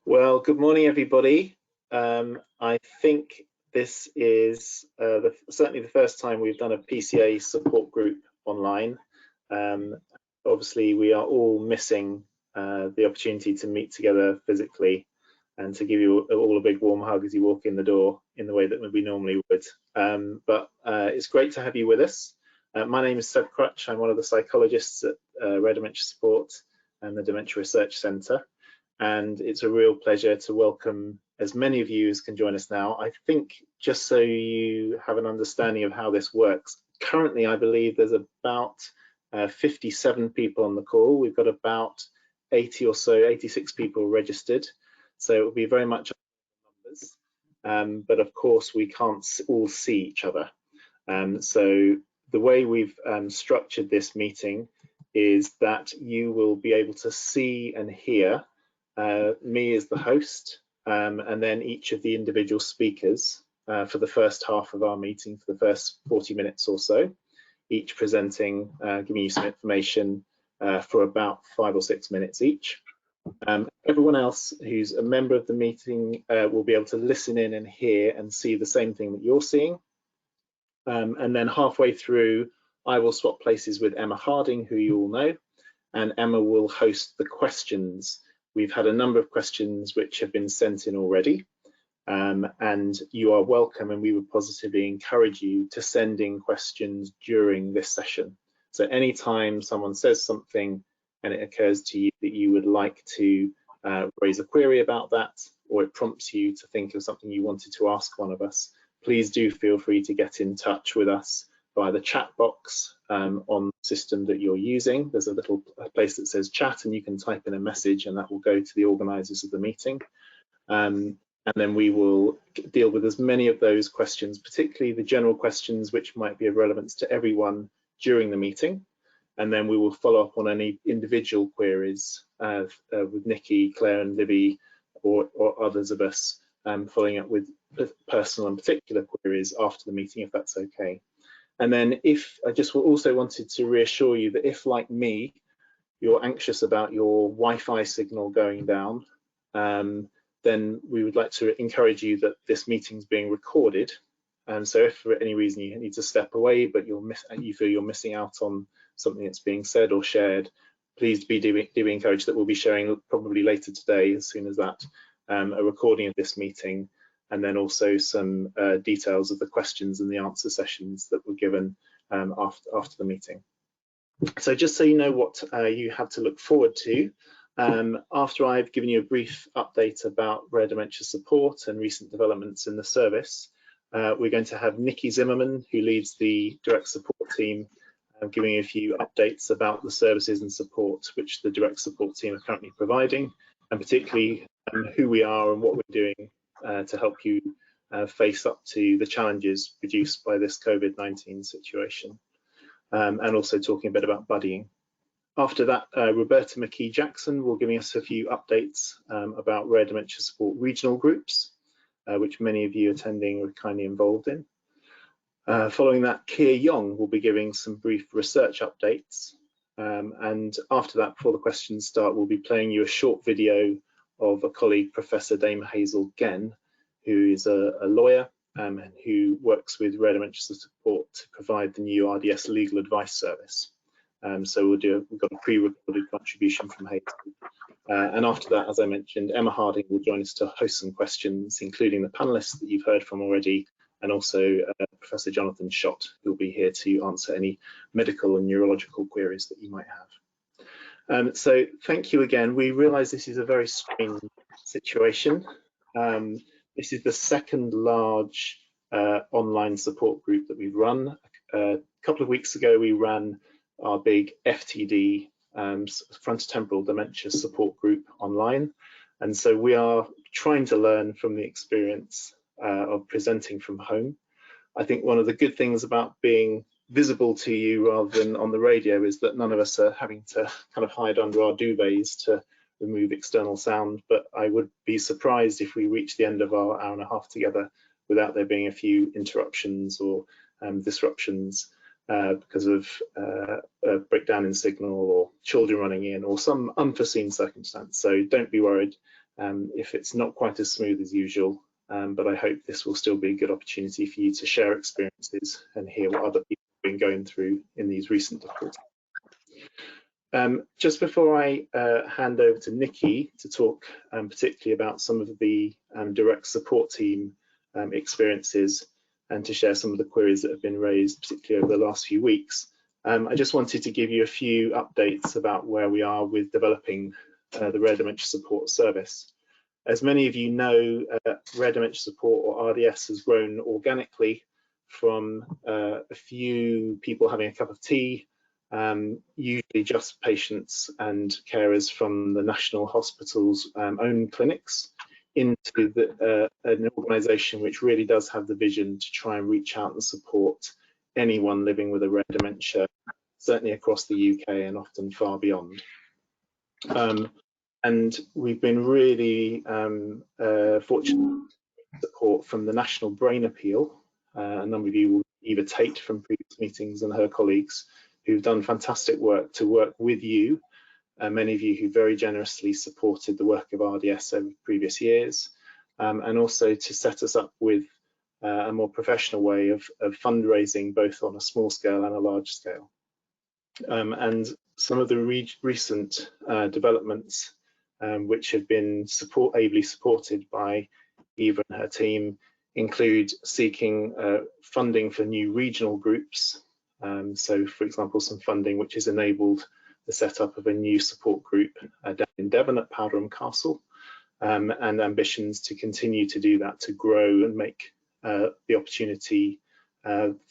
Well, good morning, everybody. I think this is certainly the first time we've done a PCA support group online. Obviously, we are all missing the opportunity to meet together physically and to give you all a big warm hug as you walk in the door in the way that we normally would. But it's great to have you with us. My name is Seb Crutch. I'm one of the psychologists at Rare Dementia Support and the Dementia Research Centre. And it's a real pleasure to welcome as many of you as can join us now. I think just so you have an understanding of how this works, currently I believe there's about 57 people on the call. We've got about 80 or so, 86 people registered. So it will be very much numbers, but of course we can't all see each other. So the way we've structured this meeting is that you will be able to see and hear me as the host, and then each of the individual speakers for the first half of our meeting, for the first 40 minutes or so, each presenting, giving you some information for about 5 or 6 minutes each. Everyone else who's a member of the meeting will be able to listen in and hear and see the same thing that you're seeing. And then halfway through, I will swap places with Emma Harding, who you all know, and Emma will host the questions. We've had a number of questions which have been sent in already, and you are welcome, and we would positively encourage you to send in questions during this session. So anytime someone says something and it occurs to you that you would like to raise a query about that, or it prompts you to think of something you wanted to ask one of us, please do feel free to get in touch with us via the chat box on the system that you're using. There's a little place that says chat, and you can type in a message and that will go to the organisers of the meeting. And then we will deal with as many of those questions, particularly the general questions which might be of relevance to everyone during the meeting. And then we will follow up on any individual queries with Nikki, Claire and Libby or others of us, following up with personal and particular queries after the meeting, if that's okay. And then I just also wanted to reassure you that if, like me, you're anxious about your Wi-Fi signal going down, then we would like to encourage you that this meeting is being recorded. And so if for any reason you need to step away, but you feel you're missing out on something that's being said or shared, please do be encouraged that we'll be sharing probably later today, as soon as that, a recording of this meeting, and then also some details of the questions and the answer sessions that were given after the meeting. So just so you know what you have to look forward to, after I've given you a brief update about Rare Dementia Support and recent developments in the service, we're going to have Nikki Zimmerman, who leads the direct support team, giving you a few updates about the services and support which the direct support team are currently providing, and particularly who we are and what we're doing to help you face up to the challenges produced by this COVID-19 situation, and also talking a bit about buddying. After that, Roberta McKee-Jackson will give us a few updates about Rare Dementia Support regional groups, which many of you attending are kindly involved in. Following that, Kia Yong will be giving some brief research updates. And after that, before the questions start, we'll be playing you a short video of a colleague, Professor Dame Hazel Genn, who is a lawyer and who works with Rare Dementia Support to provide the new RDS legal advice service. So we've got a pre-recorded contribution from Hazel. And after that, as I mentioned, Emma Harding will join us to host some questions, including the panelists that you've heard from already, and also Professor Jonathan Schott, who will be here to answer any medical and neurological queries that you might have. So thank you again. We realise this is a very strange situation. This is the second large online support group that we've run. A couple of weeks ago, we ran our big FTD, frontotemporal dementia support group online. And so we are trying to learn from the experience of presenting from home. I think one of the good things about being visible to you rather than on the radio is that none of us are having to kind of hide under our duvets to remove external sound, but I would be surprised if we reach the end of our hour and a half together without there being a few interruptions or disruptions because of a breakdown in signal or children running in or some unforeseen circumstance. So don't be worried. if it's not quite as smooth as usual. But I hope this will still be a good opportunity for you to share experiences and hear what other people have been going through in these recent difficulties. Just before I hand over to Nikki to talk particularly about some of the direct support team experiences and to share some of the queries that have been raised, particularly over the last few weeks, I just wanted to give you a few updates about where we are with developing the Rare Dementia Support Service. As many of you know, Rare Dementia Support, or RDS, has grown organically from a few people having a cup of tea, usually just patients and carers from the National Hospital's own clinics, into an organisation which really does have the vision to try and reach out and support anyone living with a rare dementia, certainly across the UK and often far beyond. And we've been really fortunate support from the National Brain Appeal. A number of you will Eva Tate from previous meetings and her colleagues who've done fantastic work to work with you, many of you who very generously supported the work of RDS over previous years, and also to set us up with a more professional way of fundraising, both on a small scale and a large scale. And some of the recent developments which have been ably supported by Eva and her team include seeking funding for new regional groups. So, for example, some funding which has enabled the setup of a new support group down in Devon at Powderham Castle, and ambitions to continue to do that, to grow and make the opportunity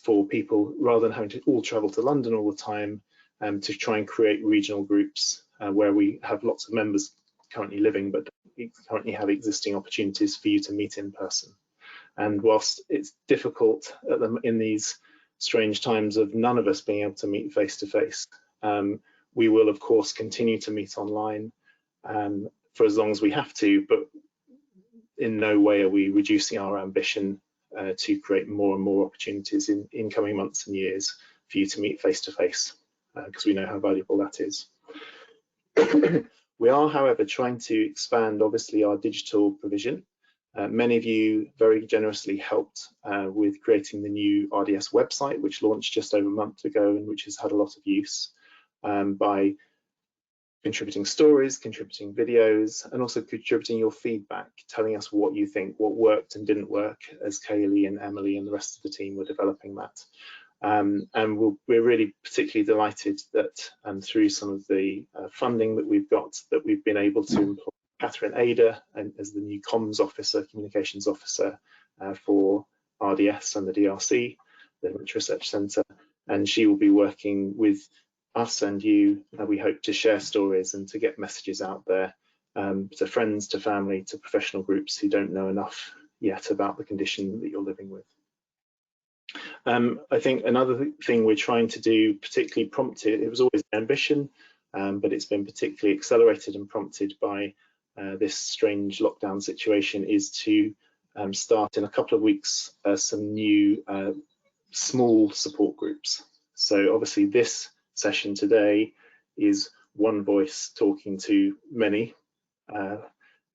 for people, rather than having to all travel to London all the time, to try and create regional groups where we have lots of members currently living, but currently have existing opportunities for you to meet in person. And whilst it's difficult in these strange times of none of us being able to meet face to face, we will of course continue to meet online for as long as we have to, but in no way are we reducing our ambition to create more and more opportunities in coming months and years for you to meet face to face, because we know how valuable that is. We are, however, trying to expand obviously our digital provision. Many of you very generously helped with creating the new RDS website, which launched just over a month ago and which has had a lot of use, by contributing stories, contributing videos, and also contributing your feedback, telling us what you think, what worked and didn't work, as Kaylee and Emily and the rest of the team were developing that. And we're really particularly delighted that through some of the funding that we've got, that we've been able to employ Catherine Ada as the new comms officer, communications officer for RDS and the DRC, the Dementia Research Centre, and she will be working with us and you, we hope, to share stories and to get messages out there to friends, to family, to professional groups who don't know enough yet about the condition that you're living with. I think another thing we're trying to do, particularly prompted, it was always an ambition, but it's been particularly accelerated and prompted by this strange lockdown situation, is to start in a couple of weeks some new small support groups. So obviously this session today is one voice talking to many,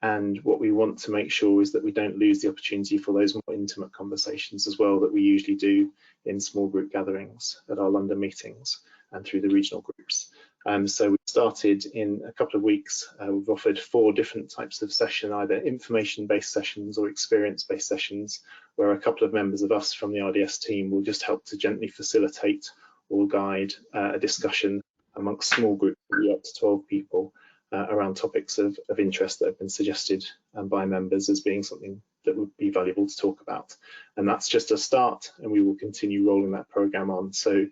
and what we want to make sure is that we don't lose the opportunity for those more intimate conversations as well that we usually do in small group gatherings at our London meetings and through the regional groups. So we started in a couple of weeks. We've offered 4 different types of session, either information-based sessions or experience-based sessions, where a couple of members of us from the RDS team will just help to gently facilitate or guide a discussion amongst small groups of up to 12 people around topics of interest that have been suggested by members as being something that would be valuable to talk about. And that's just a start, and we will continue rolling that programme on. So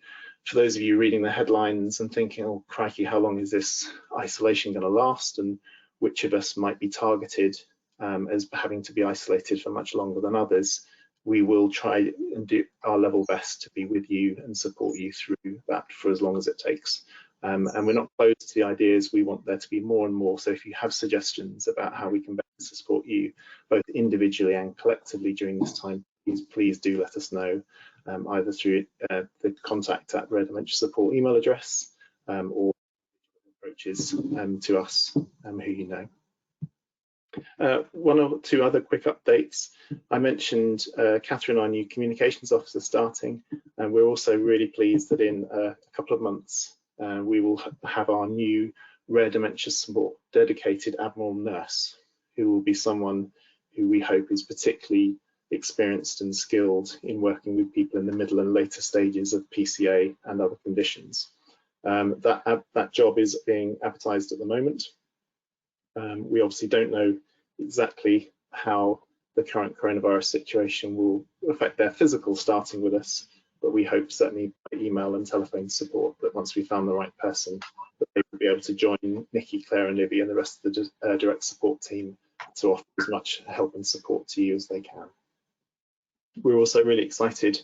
for those of you reading the headlines and thinking, oh crikey, how long is this isolation going to last, and which of us might be targeted as having to be isolated for much longer than others, we will try and do our level best to be with you and support you through that for as long as it takes. And we're not closed to the ideas. We want there to be more and more. So if you have suggestions about how we can best support you, both individually and collectively during this time, please do let us know, either through the contact@Rare Dementia Support email address or approaches to us who you know. One or two other quick updates. I mentioned Catherine, our new communications officer, starting, and we're also really pleased that in a couple of months we will have our new rare dementia support dedicated Admiral nurse, who will be someone who we hope is particularly experienced and skilled in working with people in the middle and later stages of PCA and other conditions. That job is being advertised at the moment. We obviously don't know exactly how the current coronavirus situation will affect their physical starting with us, but we hope certainly by email and telephone support that once we found the right person, that they will be able to join Nikki, Claire and Libby and the rest of the direct support team to offer as much help and support to you as they can. We're also really excited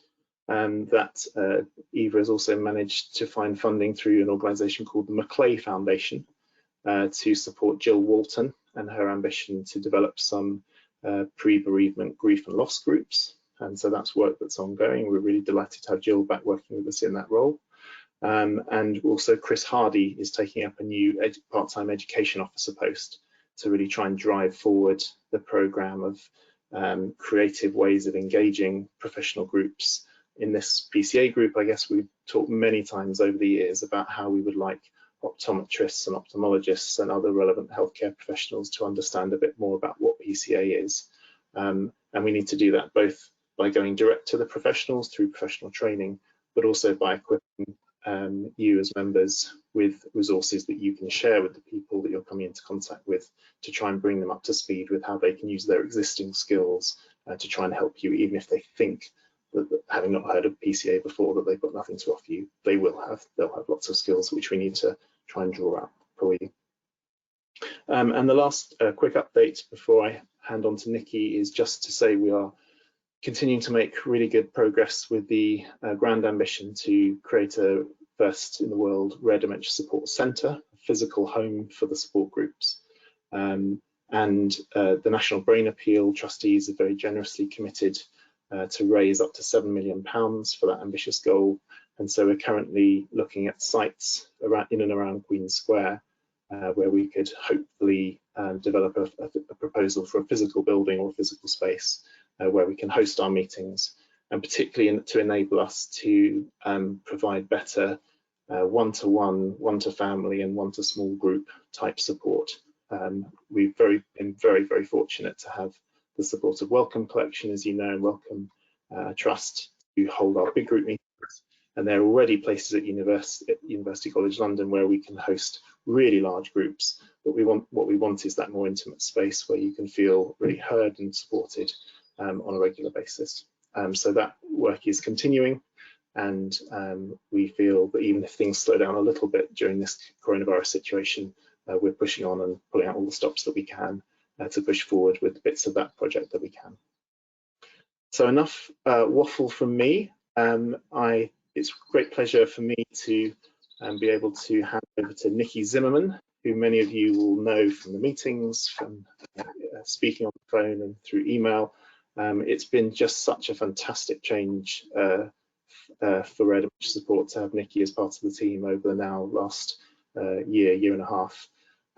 that Eva has also managed to find funding through an organisation called the Maclay Foundation to support Jill Walton and her ambition to develop some pre-bereavement grief and loss groups. And so that's work that's ongoing. We're really delighted to have Jill back working with us in that role. And also Chris Hardy is taking up a new part-time education officer post to really try and drive forward the programme of creative ways of engaging professional groups. In this PCA group, I guess we've talked many times over the years about how we would like optometrists and ophthalmologists and other relevant healthcare professionals to understand a bit more about what PCA is. And we need to do that both by going direct to the professionals through professional training, but also by equipping you as members with resources that you can share with the people that you're coming into contact with to try and bring them up to speed with how they can use their existing skills to try and help you, even if they think that, having not heard of PCA before, that they've got nothing to offer you. They'll have lots of skills which we need to try and draw out for you. And the last quick update before I hand on to Nikki is just to say we are continuing to make really good progress with the grand ambition to create a first in the world rare dementia support centre, a physical home for the support groups. And the National Brain Appeal trustees are very generously committed to raise up to £7 million for that ambitious goal. And so we're currently looking at sites in and around Queen Square where we could hopefully develop a proposal for a physical building or a physical space where we can host our meetings, and particularly to enable us to provide better one-to-one, one-to-family and one-to-small group type support. We've been very fortunate to have the support of Wellcome Collection, as you know, and Wellcome Trust to hold our big group meetings. And there are already places at University College London where we can host really large groups, but what we want is that more intimate space where you can feel really heard and supported on a regular basis. So that work is continuing, and we feel that even if things slow down a little bit during this coronavirus situation, we're pushing on and pulling out all the stops that we can to push forward with the bits of that project that we can. So enough waffle from me. It's a great pleasure for me to be able to hand over to Nikki Zimmerman, who many of you will know from the meetings, from speaking on the phone and through email. It's been just such a fantastic change for Rare Dementia Support to have Nikki as part of the team over the now last year and a half.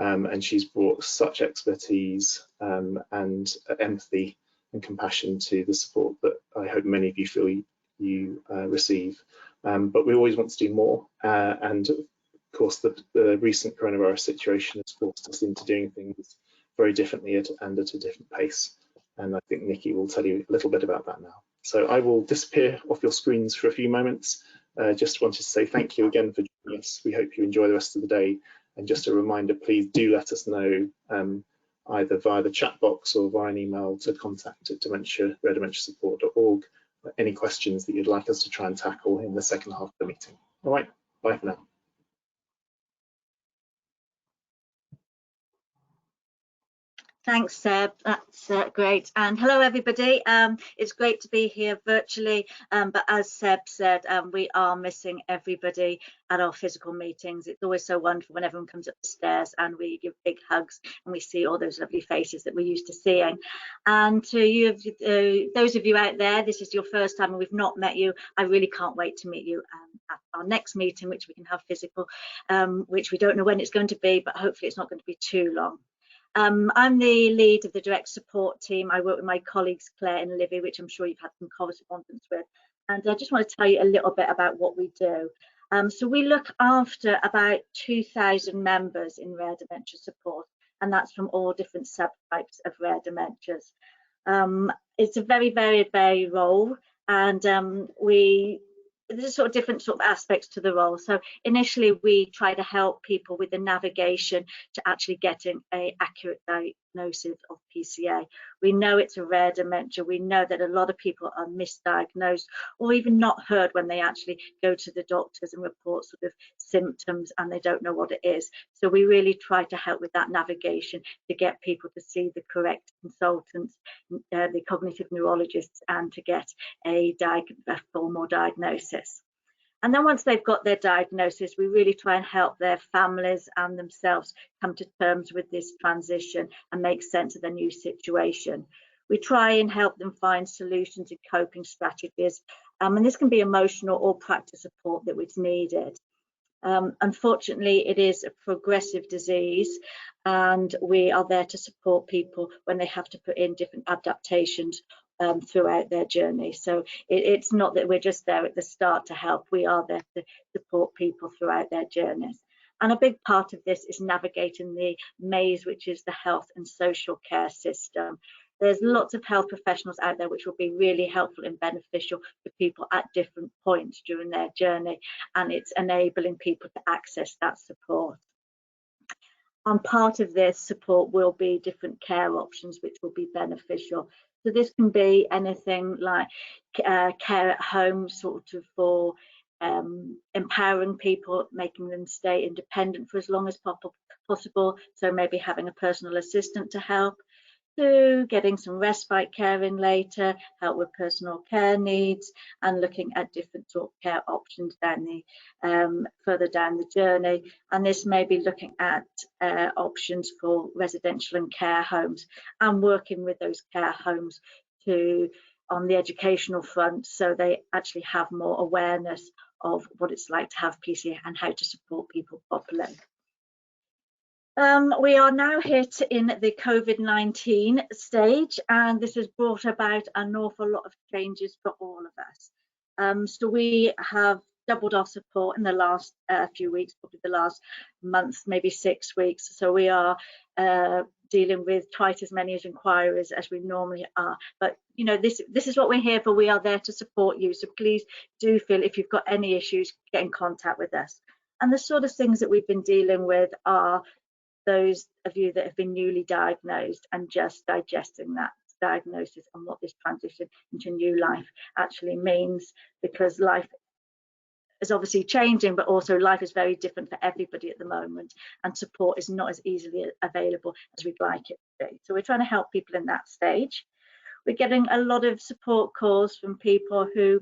And she's brought such expertise and empathy and compassion to the support that I hope many of you feel you receive. But we always want to do more, and of course the recent coronavirus situation has forced us into doing things very differently and at a different pace, and I think Nikki will tell you a little bit about that now. So I will disappear off your screens for a few moments. Just wanted to say thank you again for joining us. We hope you enjoy the rest of the day, and just a reminder, please do let us know either via the chat box or via an email to contact at raredementiasupport.org any questions that you'd like us to try and tackle in the second half of the meeting. All right, bye for now. Thanks, Seb. That's great. And hello, everybody. It's great to be here virtually, but as Seb said, we are missing everybody at our physical meetings. It's always so wonderful when everyone comes up the stairs and we give big hugs and we see all those lovely faces that we're used to seeing. And to you, those of you out there, this is your first time and we've not met you. I really can't wait to meet you at our next meeting, which we can have physical, which we don't know when it's going to be, but hopefully it's not going to be too long. I'm the lead of the direct support team. I work with my colleagues Claire and Livy, which I'm sure you've had some correspondence with. And I just want to tell you a little bit about what we do. So we look after about 2,000 members in rare dementia support, and that's from all different subtypes of rare dementias. It's a very varied role, and there's sort of different sort of aspects to the role. So initially we try to help people with the navigation to actually getting an accurate diagnosis of PCA. We know it's a rare dementia. We know that a lot of people are misdiagnosed or even not heard when they actually go to the doctors and report sort of symptoms and they don't know what it is. So we really try to help with that navigation to get people to see the correct consultants, the cognitive neurologists, and to get a formal diagnosis. And then once they've got their diagnosis, we really try and help their families and themselves come to terms with this transition and make sense of their new situation. We try and help them find solutions and coping strategies, and this can be emotional or practice support that is needed. Unfortunately, it is a progressive disease, and we are there to support people when they have to put in different adaptations throughout their journey. So it's not that we're just there at the start to help. We are there to support people throughout their journeys. And a big part of this is navigating the maze, which is the health and social care system. There's lots of health professionals out there which will be really helpful and beneficial for people at different points during their journey, and it's enabling people to access that support. And part of this support will be different care options which will be beneficial. So this can be anything like care at home, sort of for empowering people, making them stay independent for as long as possible. So maybe having a personal assistant to help, to getting some respite care in later, help with personal care needs, and looking at different sort of care options down the further down the journey. And this may be looking at options for residential and care homes, and working with those care homes to on the educational front, so they actually have more awareness of what it's like to have PCA and how to support people properly. We are now hit in the COVID-19 stage, and this has brought about an awful lot of changes for all of us. So we have doubled our support in the last few weeks, probably the last month, maybe 6 weeks. So we are dealing with twice as many inquiries as we normally are. But you know, this is what we're here for. We are there to support you. So please do feel, if you've got any issues, get in contact with us. And the sort of things that we've been dealing with are those of you that have been newly diagnosed and just digesting that diagnosis and what this transition into new life actually means, because life is obviously changing, but also life is very different for everybody at the moment, and support is not as easily available as we'd like it to be. So we're trying to help people in that stage. We're getting a lot of support calls from people who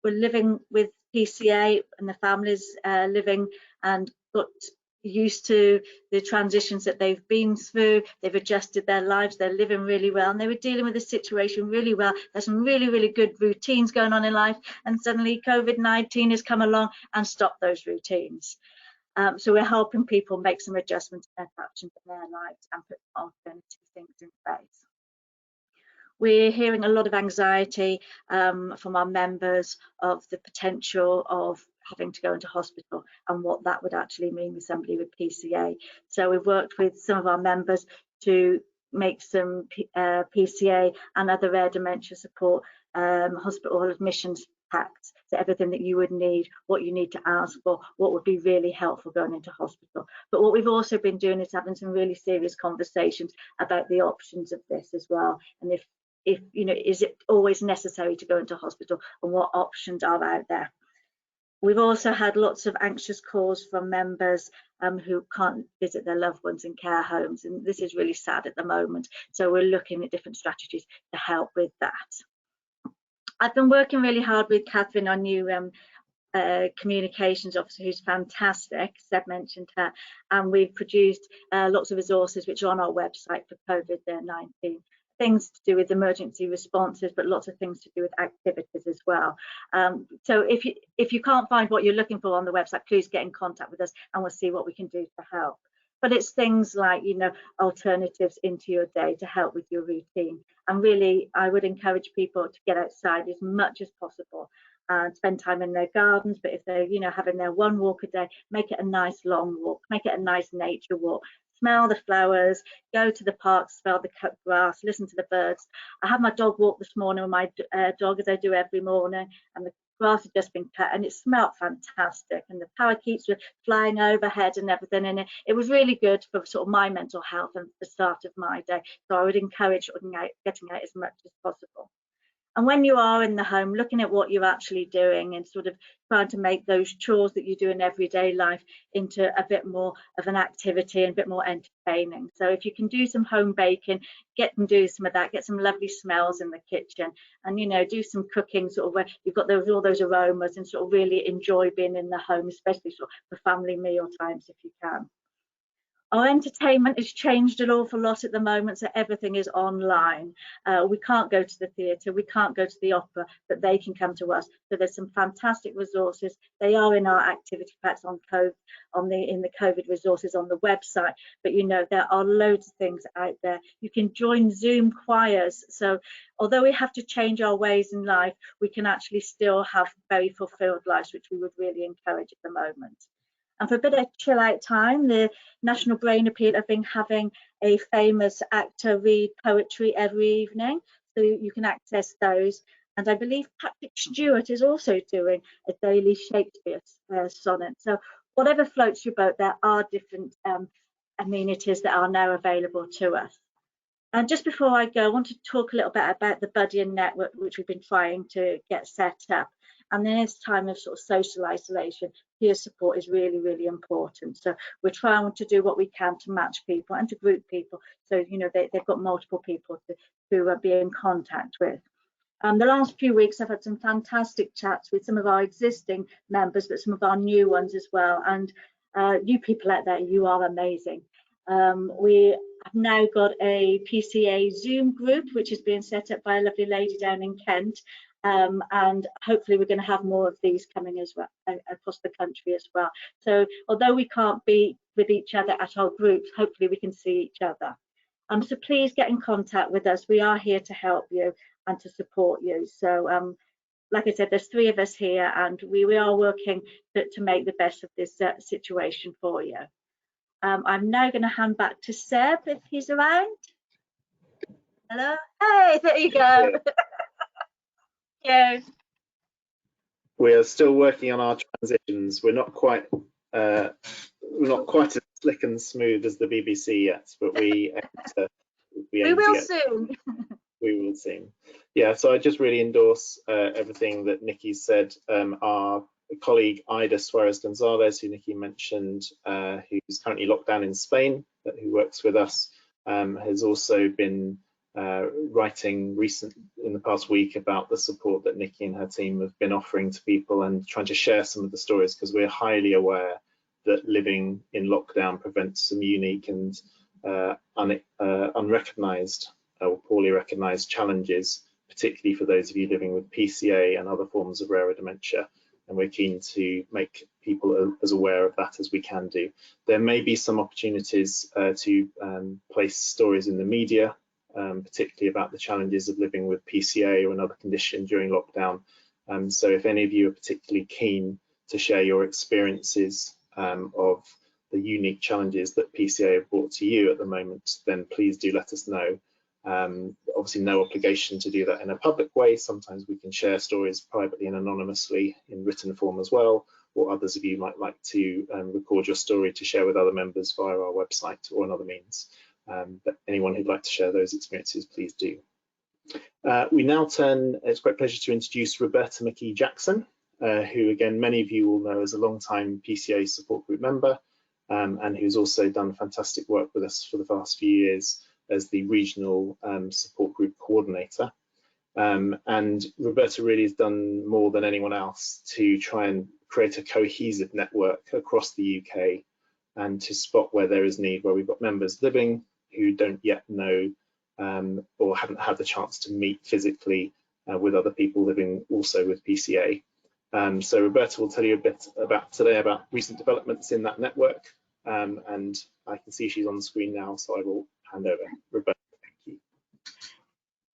were living with PCA and the families living and got used to the transitions that they've been through. They've adjusted their lives, they're living really well, and they were dealing with the situation really well. There's some really good routines going on in life, and suddenly COVID-19 has come along and stopped those routines. So we're helping people make some adjustments and adaptations in their lives and put alternative things in place. We're hearing a lot of anxiety from our members of the potential of having to go into hospital and what that would actually mean with somebody with PCA. So we've worked with some of our members to make some PCA and other rare dementia support hospital admissions packs. So everything that you would need, what you need to ask for, what would be really helpful going into hospital. But what we've also been doing is having some really serious conversations about the options of this as well, and if you know, is it always necessary to go into hospital, and what options are out there. We've also had lots of anxious calls from members who can't visit their loved ones in care homes, and this is really sad at the moment. So we're looking at different strategies to help with that. I've been working really hard with Catherine, our new communications officer, who's fantastic. Seb mentioned her, and we've produced lots of resources which are on our website for COVID-19. Things to do with emergency responses, but lots of things to do with activities as well. So if you can't find what you're looking for on the website, please get in contact with us and we'll see what we can do to help. but it's things like, you know, alternatives into your day to help with your routine. And really, I would encourage people to get outside as much as possible and spend time in their gardens. But if they're, you know, having their one walk a day, make it a nice long walk, make it a nice nature walk. Smell the flowers, go to the park, smell the cut grass, listen to the birds. I had my dog walk this morning with my dog, as I do every morning, and the grass had just been cut and it smelled fantastic, and the parakeets were flying overhead and everything, and it was really good for sort of my mental health and the start of my day. So I would encourage getting out as much as possible. And when you are in the home, looking at what you're actually doing and sort of trying to make those chores that you do in everyday life into a bit more of an activity and a bit more entertaining. So if you can do some home baking, get and do some of that, get some lovely smells in the kitchen, and, you know, do some cooking sort of where you've got all those aromas, and sort of really enjoy being in the home, especially sort of for family meal times if you can. Our entertainment has changed an awful lot at the moment, so everything is online. We can't go to the theatre, we can't go to the opera, but they can come to us. So there's some fantastic resources. They are in our activity packs in the COVID resources on the website. But, you know, there are loads of things out there. You can join Zoom choirs. So although we have to change our ways in life, we can actually still have very fulfilled lives, which we would really encourage at the moment. And for a bit of chill out time, the National Brain Appeal have been having a famous actor read poetry every evening, so you can access those. And I believe Patrick Stewart is also doing a daily Shakespeare sonnet. So whatever floats your boat, there are different amenities that are now available to us. And just before I go, I want to talk a little bit about the Buddying Network, which we've been trying to get set up. And in this time of sort of social isolation, peer support is really, really important. So we're trying to do what we can to match people and to group people. So, you know, they've got multiple people to be in contact with. The last few weeks, I've had some fantastic chats with some of our existing members, but some of our new ones as well. And you people out there, you are amazing. We have now got a PCA Zoom group, which is being set up by a lovely lady down in Kent. And hopefully we're going to have more of these coming as well across the country as well. So although we can't be with each other at our groups, hopefully we can see each other. So please get in contact with us. We are here to help you and to support you. So like I said, there's 3 of us here, and we are working to make the best of this situation for you. I'm now going to hand back to Seb if he's around. Hello. Hey, there you go. Cheers. We are still working on our transitions. We're not quite as slick and smooth as the BBC yet, but we will soon. We will soon. Yeah, so I just really endorse everything that Nikki said. Our colleague Ida Suarez Gonzalez, who Nikki mentioned, who's currently locked down in Spain, but who works with us, has also been writing in the past week about the support that Nikki and her team have been offering to people and trying to share some of the stories, because we're highly aware that living in lockdown presents some unique and unrecognised or poorly recognised challenges, particularly for those of you living with PCA and other forms of rarer dementia. And we're keen to make people as aware of that as we can do. There may be some opportunities to place stories in the media, particularly about the challenges of living with PCA or another condition during lockdown. So if any of you are particularly keen to share your experiences of the unique challenges that PCA have brought to you at the moment, then please do let us know. Obviously no obligation to do that in a public way. Sometimes we can share stories privately and anonymously in written form as well, or others of you might like to record your story to share with other members via our website or another means. But anyone who'd like to share those experiences, please do. We now turn, it's a great pleasure to introduce Roberta McKee-Jackson, who again many of you will know as a long-time PCA support group member, and who's also done fantastic work with us for the past few years as the regional support group coordinator. And Roberta really has done more than anyone else to try and create a cohesive network across the UK and to spot where there is need, where we've got members living who don't yet know or haven't had the chance to meet physically with other people living also with PCA. So Roberta will tell you a bit about today about recent developments in that network, and I can see she's on the screen now, so I will hand over. Roberta, thank you.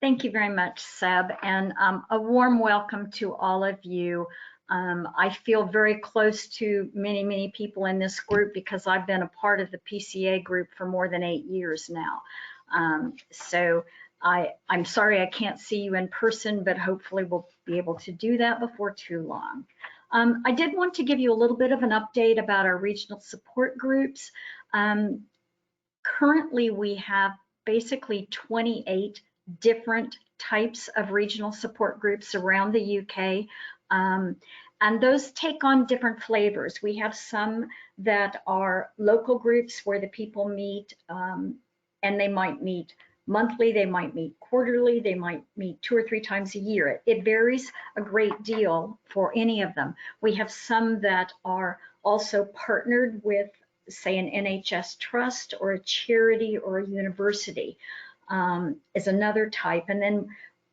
Thank you very much, Seb, and a warm welcome to all of you. I feel very close to many people in this group because I've been a part of the PCA group for more than 8 years now. So I'm sorry I can't see you in person, but hopefully we'll be able to do that before too long. I did want to give you a little bit of an update about our regional support groups. Currently, we have basically 28 different types of regional support groups around the UK. And those take on different flavors. We have some that are local groups where the people meet, and they might meet monthly, they might meet quarterly, they might meet 2 or 3 times a year. It varies a great deal for any of them. We have some that are also partnered with, say, an NHS trust or a charity or a university is another type. And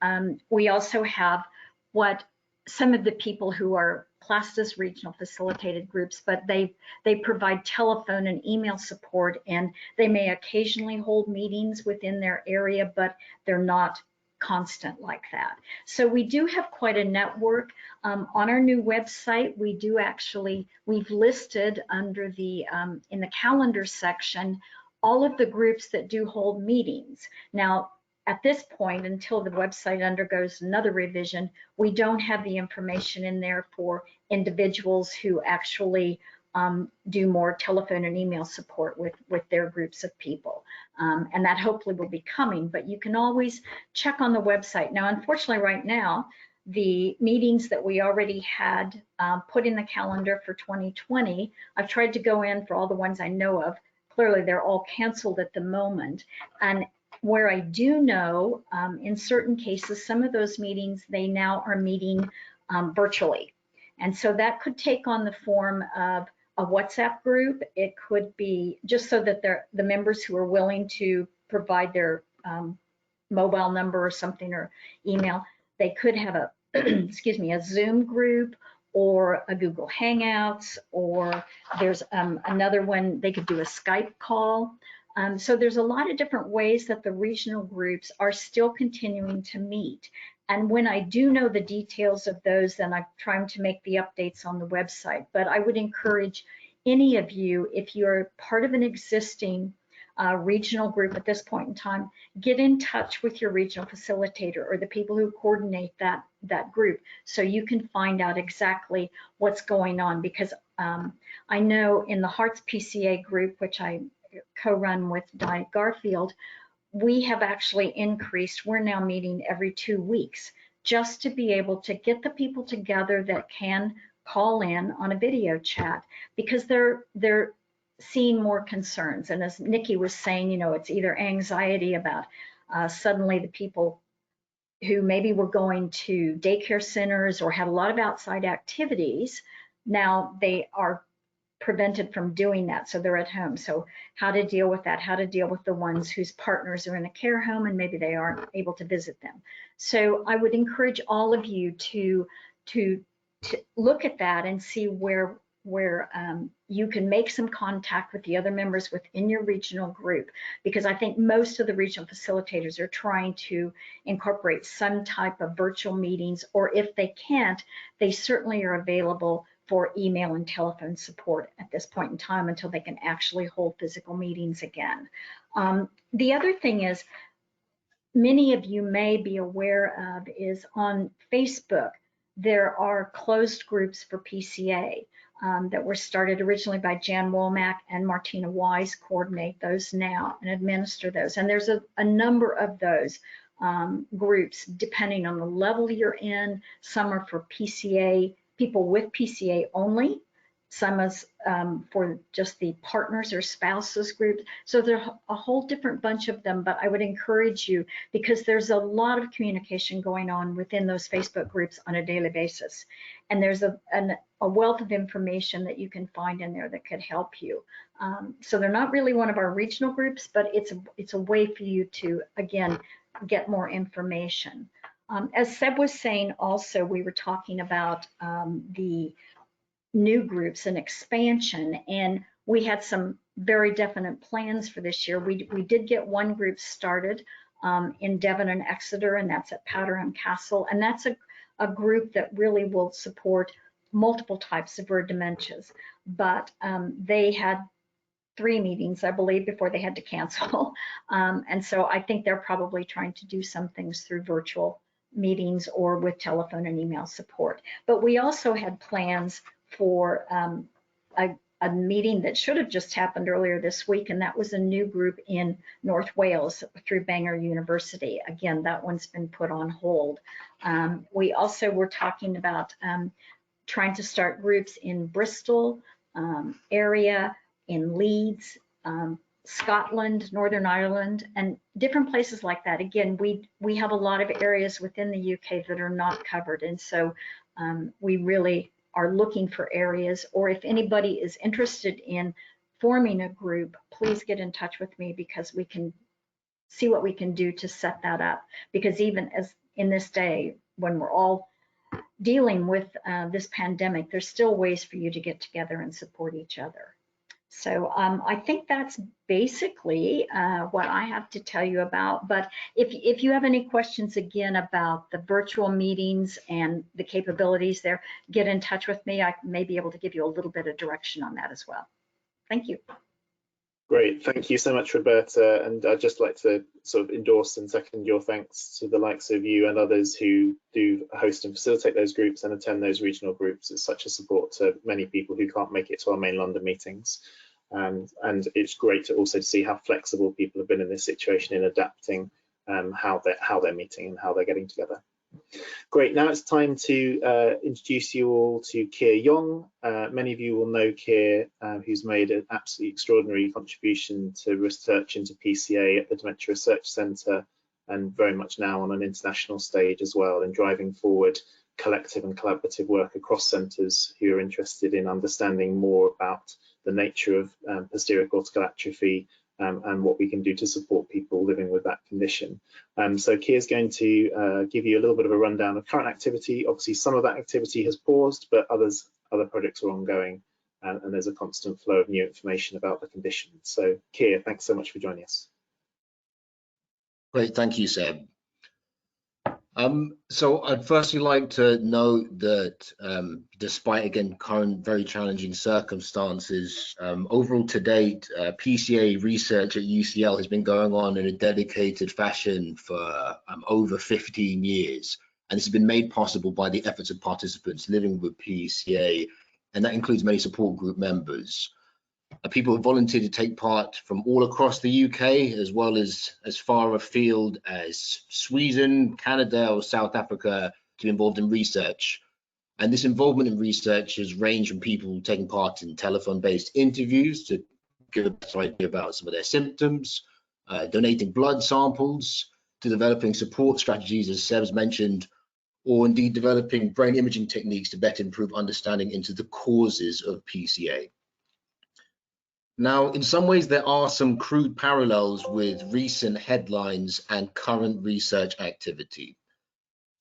then we also have what some of the people who are classed as regional facilitated groups, but they provide telephone and email support, and they may occasionally hold meetings within their area, but they're not constant like that. So we do have quite a network. On our new website, we've listed under the in the calendar section all of the groups that do hold meetings. Now, at this point, until the website undergoes another revision, we don't have the information in there for individuals who actually do more telephone and email support with their groups of people. And that hopefully will be coming, but you can always check on the website. Now, unfortunately, right now, the meetings that we already had put in the calendar for 2020, I've tried to go in for all the ones I know of. Clearly, they're all canceled at the moment. And where I do know, in certain cases, some of those meetings, they now are meeting virtually. And so that could take on the form of a WhatsApp group. It could be just so that the members who are willing to provide their mobile number or something or email, they could have a, excuse me, a Zoom group or a Google Hangouts, or there's another one, they could do a Skype call. So there's a lot of different ways that the regional groups are still continuing to meet. And when I do know the details of those, then I'm trying to make the updates on the website. But I would encourage any of you, if you're part of an existing regional group at this point in time, get in touch with your regional facilitator or the people who coordinate that group so you can find out exactly what's going on. Because I know in the Hearts PCA group, which I co-run with Di Garfield, we have actually increased. We're now meeting every 2 weeks just to be able to get the people together that can call in on a video chat, because they're seeing more concerns. And as Nikki was saying, you know, it's either anxiety about suddenly the people who maybe were going to daycare centers or had a lot of outside activities, now they are prevented from doing that, so they're at home. So how to deal with that, how to deal with the ones whose partners are in a care home and maybe they aren't able to visit them. So I would encourage all of you to look at that and see where you can make some contact with the other members within your regional group, because I think most of the regional facilitators are trying to incorporate some type of virtual meetings, or if they can't, they certainly are available for email and telephone support at this point in time until they can actually hold physical meetings again. The other thing is, many of you may be aware of, is on Facebook, there are closed groups for PCA that were started originally by Jan Womack and Martina Wise, coordinate those now and administer those. And there's a number of those groups depending on the level you're in. Some are for PCA, people with PCA only, some is for just the partners or spouses group. So there's a whole different bunch of them, but I would encourage you, because there's a lot of communication going on within those Facebook groups on a daily basis. And there's a wealth of information that you can find in there that could help you. So they're not really one of our regional groups, but it's a way for you to, again, get more information. As Seb was saying also, we were talking about the new groups and expansion, and we had some very definite plans for this year. We did get one group started in Devon and Exeter, and that's at Powderham Castle, and that's a group that really will support multiple types of rare dementias. But they had 3 meetings, I believe, before they had to cancel. And so I think they're probably trying to do some things through virtual meetings or with telephone and email support. But we also had plans for a meeting that should have just happened earlier this week, and that was a new group in North Wales through Bangor University. Again, that one's been put on hold. We also were talking about trying to start groups in Bristol area, in Leeds, Scotland, Northern Ireland, and different places like that. Again, we have a lot of areas within the UK that are not covered, and so we really are looking for areas, or if anybody is interested in forming a group, please get in touch with me, because we can see what we can do to set that up. Because even as in this day, when we're all dealing with this pandemic, there's still ways for you to get together and support each other. So I think that's basically what I have to tell you about. But if you have any questions, again, about the virtual meetings and the capabilities there, get in touch with me. I may be able to give you a little bit of direction on that as well. Thank you. Great, thank you so much, Roberta. And I'd just like to sort of endorse and second your thanks to the likes of you and others who do host and facilitate those groups and attend those regional groups. It's such a support to many people who can't make it to our main London meetings. And it's great to also see how flexible people have been in this situation in adapting how they're meeting and how they're getting together. Great, now it's time to introduce you all to Kier Yong. Many of you will know Kier, who's made an absolutely extraordinary contribution to research into PCA at the Dementia Research Centre, and very much now on an international stage as well, in driving forward collective and collaborative work across centres who are interested in understanding more about the nature of posterior cortical atrophy and what we can do to support people living with that condition. So Kier's going to give you a little bit of a rundown of current activity. Obviously, some of that activity has paused, but other projects are ongoing, and there's a constant flow of new information about the condition. So Kier, thanks so much for joining us. Great, thank you, Seb. So I'd firstly like to note that despite, again, current very challenging circumstances, overall to date, PCA research at UCL has been going on in a dedicated fashion for over 15 years. And this has been made possible by the efforts of participants living with PCA, and that includes many support group members. People have volunteered to take part from all across the UK, as well as far afield as Sweden, Canada, or South Africa, to be involved in research. And this involvement in research has ranged from people taking part in telephone-based interviews to give a better idea about some of their symptoms, donating blood samples, to developing support strategies, as Seb's mentioned, or indeed developing brain imaging techniques to better improve understanding into the causes of PCA. Now, in some ways, there are some crude parallels with recent headlines and current research activity.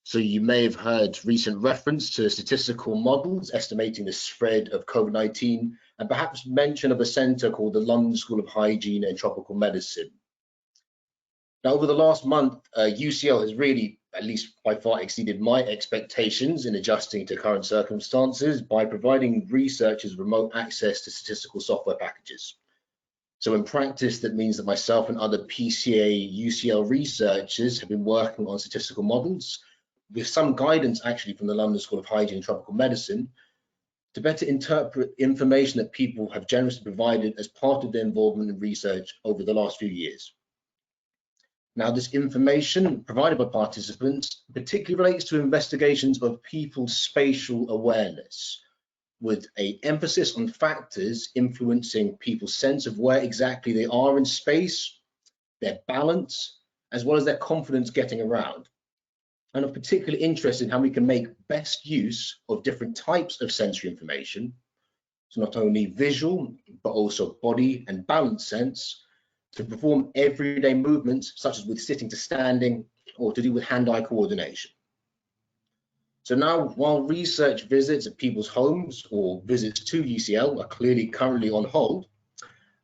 So you may have heard recent reference to statistical models estimating the spread of COVID-19, and perhaps mention of a centre called the London School of Hygiene and Tropical Medicine. Now, over the last month, UCL has really, at least by far, exceeded my expectations in adjusting to current circumstances by providing researchers remote access to statistical software packages. So in practice, that means that myself and other PCA UCL researchers have been working on statistical models with some guidance actually from the London School of Hygiene and Tropical Medicine to better interpret information that people have generously provided as part of their involvement in research over the last few years. Now, this information provided by participants particularly relates to investigations of people's spatial awareness, with an emphasis on factors influencing people's sense of where exactly they are in space, their balance, as well as their confidence getting around. And of particular interest in how we can make best use of different types of sensory information, so not only visual, but also body and balance sense, to perform everyday movements, such as with sitting to standing, or to do with hand-eye coordination. So now, while research visits at people's homes or visits to UCL are clearly currently on hold,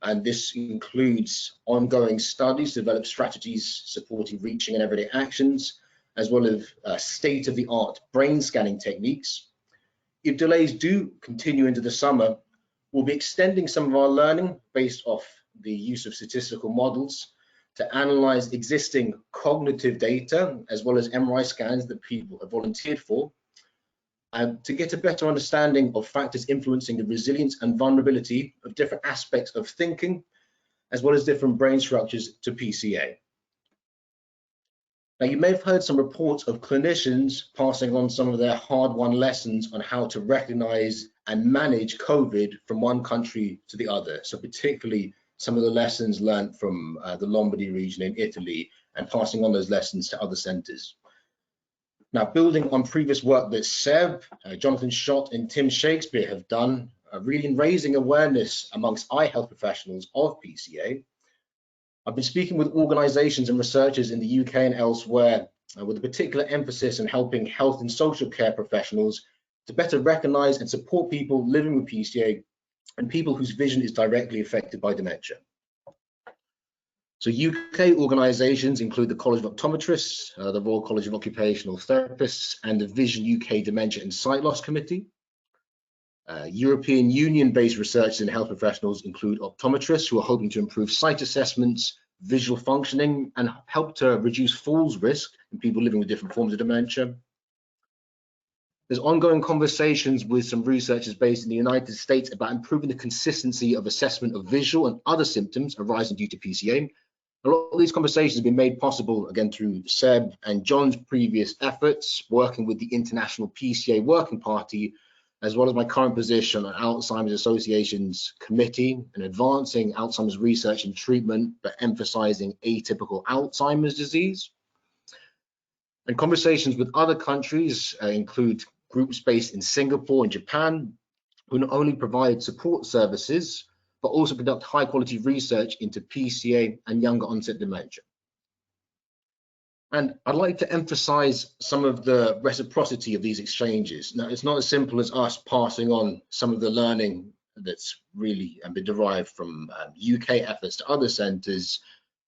and this includes ongoing studies to develop strategies supporting reaching and everyday actions, as well as state-of-the-art brain scanning techniques. If delays do continue into the summer, we'll be extending some of our learning based off the use of statistical models to analyze existing cognitive data, as well as MRI scans that people have volunteered for, to get a better understanding of factors influencing the resilience and vulnerability of different aspects of thinking, as well as different brain structures to PCA. Now, you may have heard some reports of clinicians passing on some of their hard-won lessons on how to recognize and manage COVID from one country to the other. So particularly some of the lessons learned from the Lombardy region in Italy, and passing on those lessons to other centers. Now, building on previous work that Seb, Jonathan Schott, and Tim Shakespeare have done, really in raising awareness amongst eye health professionals of PCA, I've been speaking with organizations and researchers in the UK and elsewhere, with a particular emphasis on helping health and social care professionals to better recognize and support people living with PCA and people whose vision is directly affected by dementia. So UK organisations include the College of Optometrists, the Royal College of Occupational Therapists, and the Vision UK Dementia and Sight Loss Committee. European Union-based researchers and health professionals include optometrists who are hoping to improve sight assessments, visual functioning, and help to reduce falls risk in people living with different forms of dementia. There's ongoing conversations with some researchers based in the United States about improving the consistency of assessment of visual and other symptoms arising due to PCA. A lot of these conversations have been made possible, again, through Seb and John's previous efforts, working with the International PCA Working Party, as well as my current position on Alzheimer's Association's committee and advancing Alzheimer's research and treatment, but emphasizing atypical Alzheimer's disease. And conversations with other countries include groups based in Singapore and Japan, who not only provide support services, but also conduct high quality research into PCA and younger onset dementia. And I'd like to emphasize some of the reciprocity of these exchanges. Now, it's not as simple as us passing on some of the learning that's really been derived from UK efforts to other centers.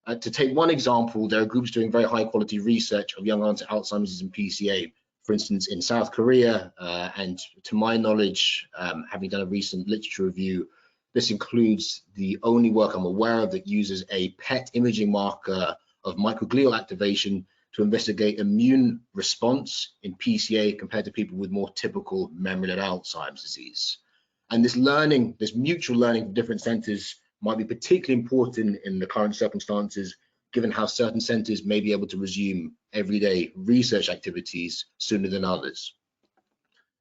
To take one example, there are groups doing very high quality research of young onset Alzheimer's disease and PCA, for instance, in South Korea, and to my knowledge, having done a recent literature review, this includes the only work I'm aware of that uses a PET imaging marker of microglial activation to investigate immune response in PCA compared to people with more typical memory-led Alzheimer's disease. And this learning, this mutual learning from different centers might be particularly important in the current circumstances, given how certain centers may be able to resume everyday research activities sooner than others.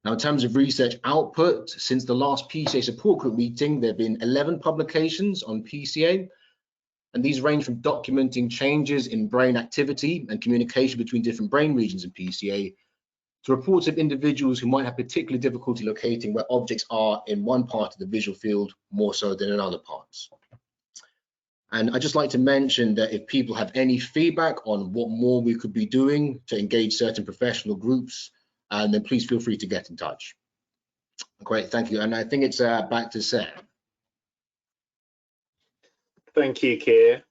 Now, in terms of research output, since the last PCA support group meeting, there have been 11 publications on PCA, and these range from documenting changes in brain activity and communication between different brain regions in PCA, to reports of individuals who might have particular difficulty locating where objects are in one part of the visual field more so than in other parts. And I'd just like to mention that if people have any feedback on what more we could be doing to engage certain professional groups, then please feel free to get in touch. Great, thank you. And I think it's back to Seb. Thank you, Keir.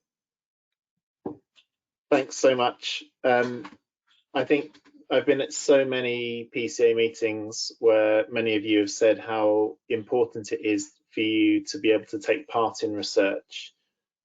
Thanks so much. I think I've been at so many PCA meetings where many of you have said how important it is for you to be able to take part in research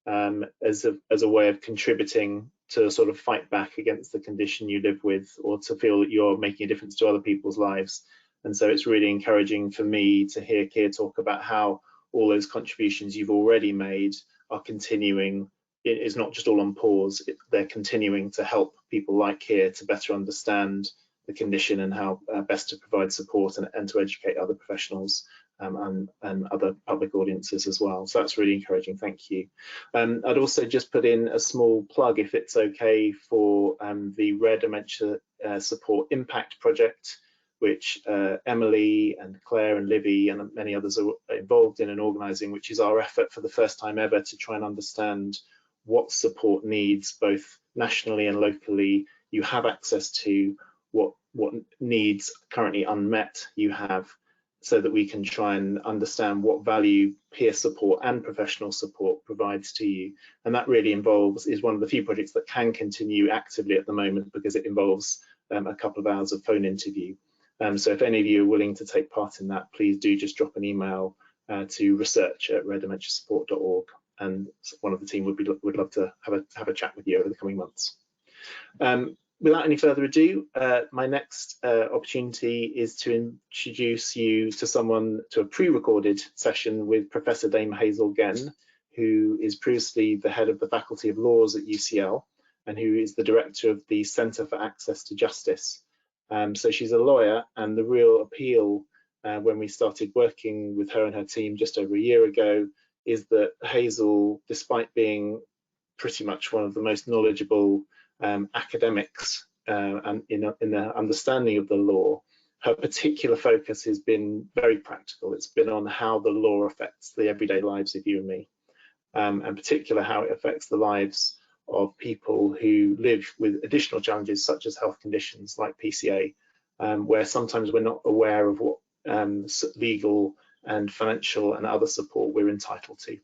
as a way of contributing to sort of fight back against the condition you live with, or to feel that you're making a difference to other people's lives. And so it's really encouraging for me to hear Keir talk about how all those contributions you've already made are continuing. It is not just all on pause, they're continuing to help people like Keir to better understand the condition and how best to provide support and to educate other professionals and other public audiences as well. So that's really encouraging, thank you. I'd also just put in a small plug, if it's okay, for the Rare Dementia Support Impact Project, which Emily and Claire and Livy and many others are involved in and organising, which is our effort for the first time ever to try and understand what support needs, both nationally and locally, you have access to, what what needs currently unmet you have, so that we can try and understand what value peer support and professional support provides to you. And that really is one of the few projects that can continue actively at the moment, because it involves a couple of hours of phone interview. So if any of you are willing to take part in that, please do just drop an email to research@raredementiasupport.org, and one of the team would love to have a chat with you over the coming months. Without any further ado, my next opportunity is to introduce you to a pre-recorded session with Professor Dame Hazel Genn, who is previously the head of the Faculty of Laws at UCL and who is the director of the Centre for Access to Justice. So she's a lawyer, and the real appeal when we started working with her and her team just over a year ago is that Hazel, despite being pretty much one of the most knowledgeable academics and in the understanding of the law, her particular focus has been very practical. It's been on how the law affects the everyday lives of you and me, and in particular how it affects the lives of people who live with additional challenges such as health conditions like PCA, where sometimes we're not aware of what legal and financial and other support we're entitled to.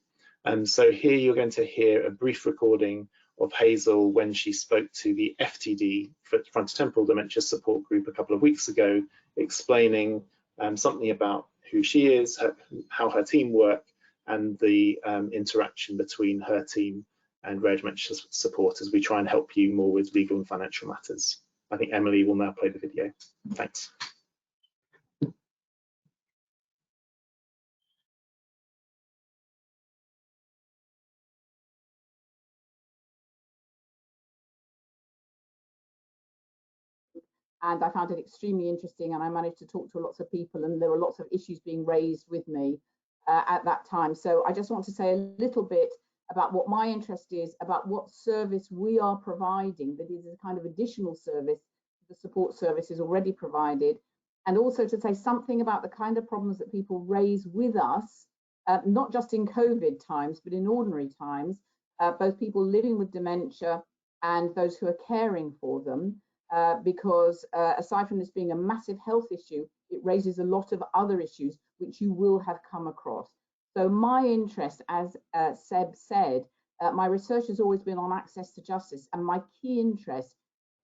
And so here you're going to hear a brief recording of Hazel when she spoke to the FTD, Frontotemporal Dementia Support Group, a couple of weeks ago, explaining something about who she is, how her team work, and the interaction between her team and Rare Dementia Support as we try and help you more with legal and financial matters. I think Emily will now play the video. Thanks. And I found it extremely interesting, and I managed to talk to lots of people, and there were lots of issues being raised with me at that time. So I just want to say a little bit about what my interest is, about what service we are providing, that is a kind of additional service the support service is already provided, and also to say something about the kind of problems that people raise with us, not just in COVID times, but in ordinary times, both people living with dementia and those who are caring for them. Because aside from this being a massive health issue, it raises a lot of other issues which you will have come across. So my interest, as Seb said, my research has always been on access to justice, and my key interest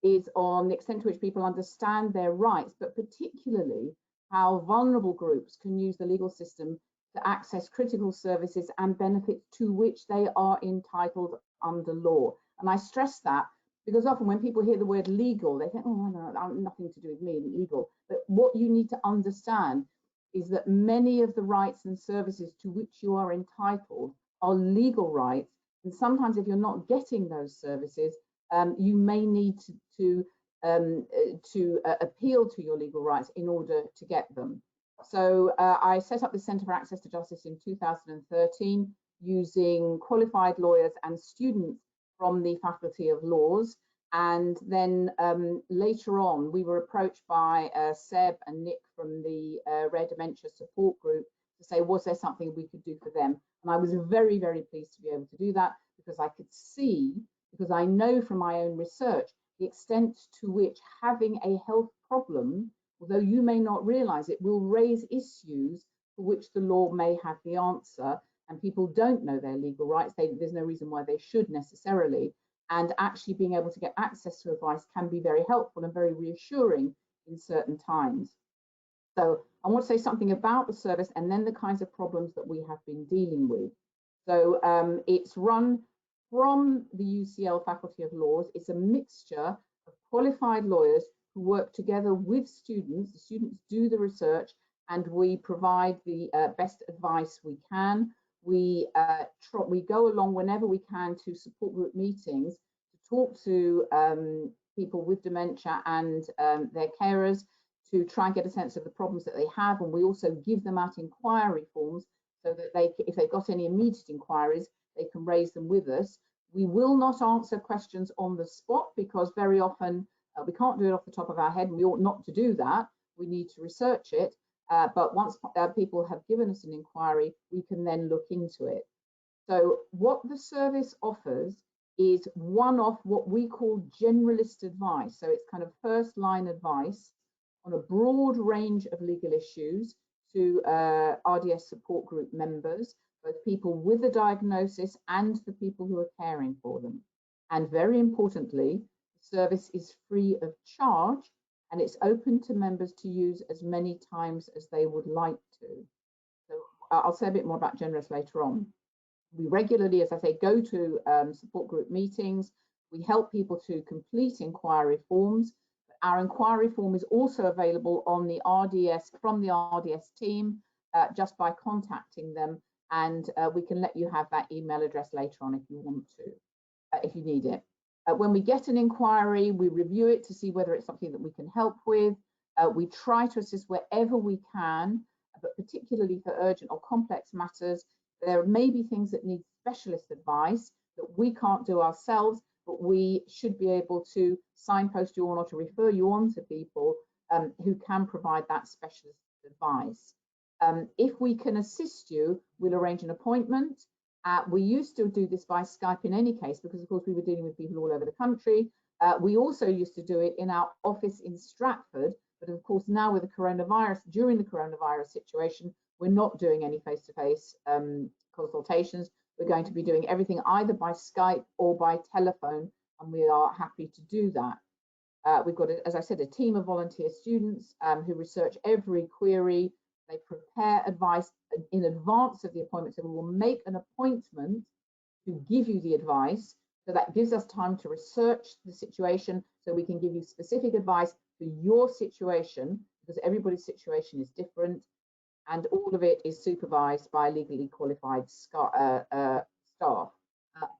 is on the extent to which people understand their rights, but particularly how vulnerable groups can use the legal system to access critical services and benefits to which they are entitled under law. And I stress that because often when people hear the word legal, they think, oh, no, nothing to do with me, legal. But what you need to understand is that many of the rights and services to which you are entitled are legal rights. And sometimes if you're not getting those services, you may need to appeal to your legal rights in order to get them. So I set up the Centre for Access to Justice in 2013 using qualified lawyers and students from the Faculty of Laws. And then later on, we were approached by Seb and Nick from the Rare Dementia Support Group to say, was there something we could do for them? And I was very, very pleased to be able to do that, because I could see, because I know from my own research, the extent to which having a health problem, although you may not realize it, will raise issues for which the law may have the answer, and people don't know their legal rights. There's no reason why they should necessarily. And actually being able to get access to advice can be very helpful and very reassuring in certain times. So I want to say something about the service and then the kinds of problems that we have been dealing with. So it's run from the UCL Faculty of Laws. It's a mixture of qualified lawyers who work together with students. The students do the research and we provide the best advice we can. We go along whenever we can to support group meetings to talk to people with dementia and their carers to try and get a sense of the problems that they have. And we also give them out inquiry forms so that if they've got any immediate inquiries, they can raise them with us. We will not answer questions on the spot because very often we can't do it off the top of our head, and we ought not to do that. We need to research it. But once people have given us an inquiry, we can then look into it. So what the service offers is one-off what we call generalist advice. So it's kind of first line advice on a broad range of legal issues to RDS support group members, both people with a diagnosis and the people who are caring for them. And very importantly, the service is free of charge, and it's open to members to use as many times as they would like to. So I'll say a bit more about generous later on. We regularly, as I say, go to support group meetings. We help people to complete inquiry forms. Our inquiry form is also available on the RDS, from the RDS team, just by contacting them, and we can let you have that email address later on if you want to, if you need it. When we get an inquiry, we review it to see whether it's something that we can help with. We try to assist wherever we can, but particularly for urgent or complex matters, there may be things that need specialist advice that we can't do ourselves, but we should be able to signpost you on or to refer you on to people who can provide that specialist advice. If we can assist you, we'll arrange an appointment. We used to do this by Skype in any case, because of course we were dealing with people all over the country. We also used to do it in our office in Stratford, but of course now with the coronavirus, during the coronavirus situation, we're not doing any face-to-face consultations. We're going to be doing everything either by Skype or by telephone, and we are happy to do that. We've got, as I said, a team of volunteer students who research every query. They prepare advice in advance of the appointment, so we will make an appointment to give you the advice. So that gives us time to research the situation, so we can give you specific advice for your situation, because everybody's situation is different. And all of it is supervised by legally qualified staff.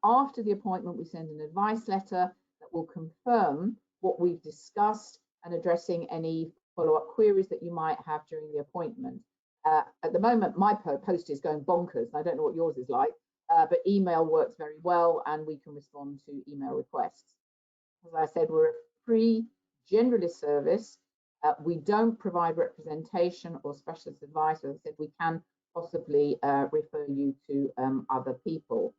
After the appointment, we send an advice letter that will confirm what we've discussed and addressing any follow-up queries that you might have during the appointment. At the moment, my post is going bonkers, and I don't know what yours is like, but email works very well, and we can respond to email requests. As I said, we're a free generalist service. We don't provide representation or specialist advice. As I said, we can possibly refer you to other people.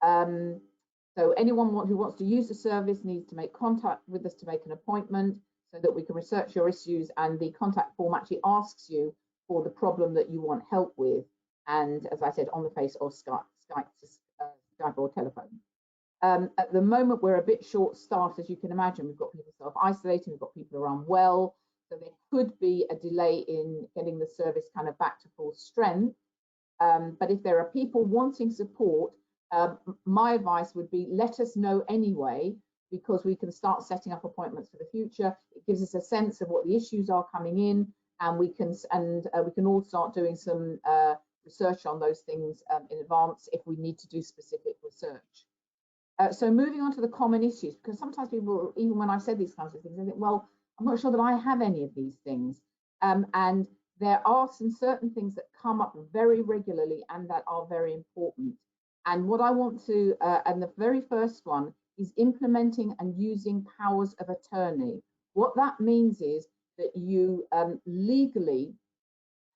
So anyone who wants to use the service needs to make contact with us to make an appointment, so that we can research your issues, and the contact form actually asks you for the problem that you want help with. And as I said, on the face of Skype or telephone. At the moment, we're a bit short-staffed, as you can imagine. We've got people self-isolating, we've got people who are unwell, so there could be a delay in getting the service kind of back to full strength. But if there are people wanting support, my advice would be let us know anyway, because we can start setting up appointments for the future. It gives us a sense of what the issues are coming in, and we can all start doing some research on those things in advance if we need to do specific research. So moving on to the common issues, because sometimes people, even when I said these kinds of things, they think, well, I'm not sure that I have any of these things. And there are some certain things that come up very regularly and that are very important. And what I want to, and the very first one is implementing and using powers of attorney. What that means is that you legally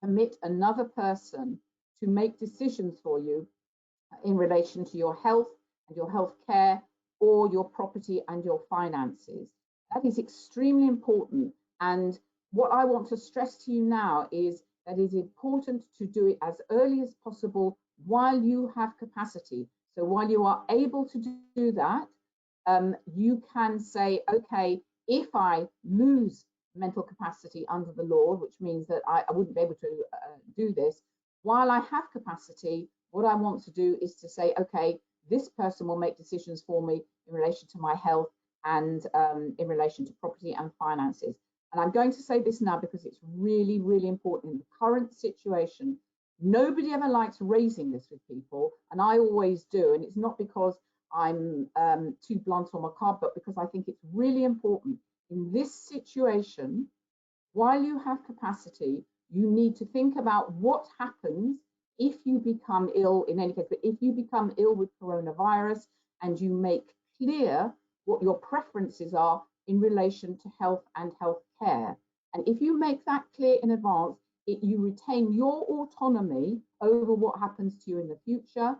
permit another person to make decisions for you in relation to your health and your health care, or your property and your finances. That is extremely important. And what I want to stress to you now is that it is important to do it as early as possible while you have capacity. So while you are able to do that, you can say, okay, if I lose mental capacity under the law, which means that I wouldn't be able to do this, while I have capacity, what I want to do is to say, okay, this person will make decisions for me in relation to my health and in relation to property and finances. And I'm going to say this now because it's really, really important in the current situation. Nobody ever likes raising this with people, and I always do. And it's not because I'm too blunt or macabre, but because I think it's really important in this situation. While you have capacity, you need to think about what happens if you become ill, in any case, but if you become ill with coronavirus, and you make clear what your preferences are in relation to health and health care. And if you make that clear in advance, you retain your autonomy over what happens to you in the future.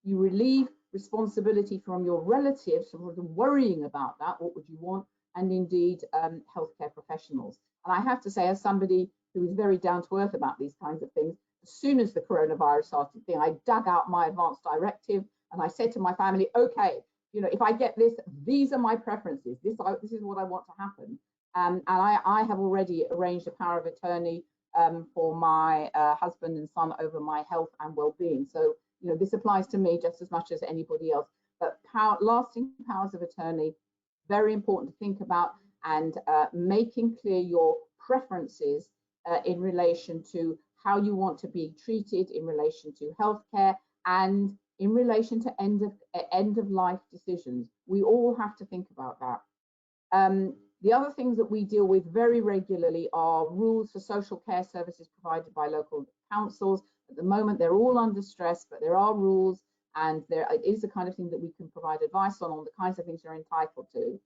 You relieve responsibility from your relatives, sort of worrying about that, what would you want, and indeed healthcare professionals. And I have to say, as somebody who is very down to earth about these kinds of things, as soon as the coronavirus started thing, I dug out my advance directive and I said to my family, okay, you know, if I get this, these are my preferences. This is what I want to happen. And I have already arranged a power of attorney for my husband and son over my health and well-being. So, you know, this applies to me just as much as anybody else. But lasting powers of attorney, very important to think about, and making clear your preferences in relation to how you want to be treated, in relation to healthcare, and in relation to end of life decisions. We all have to think about that. The other things that we deal with very regularly are rules for social care services provided by local councils. At the moment, they're all under stress, but there are rules, and there is the kind of thing that we can provide advice on the kinds of things you're entitled to.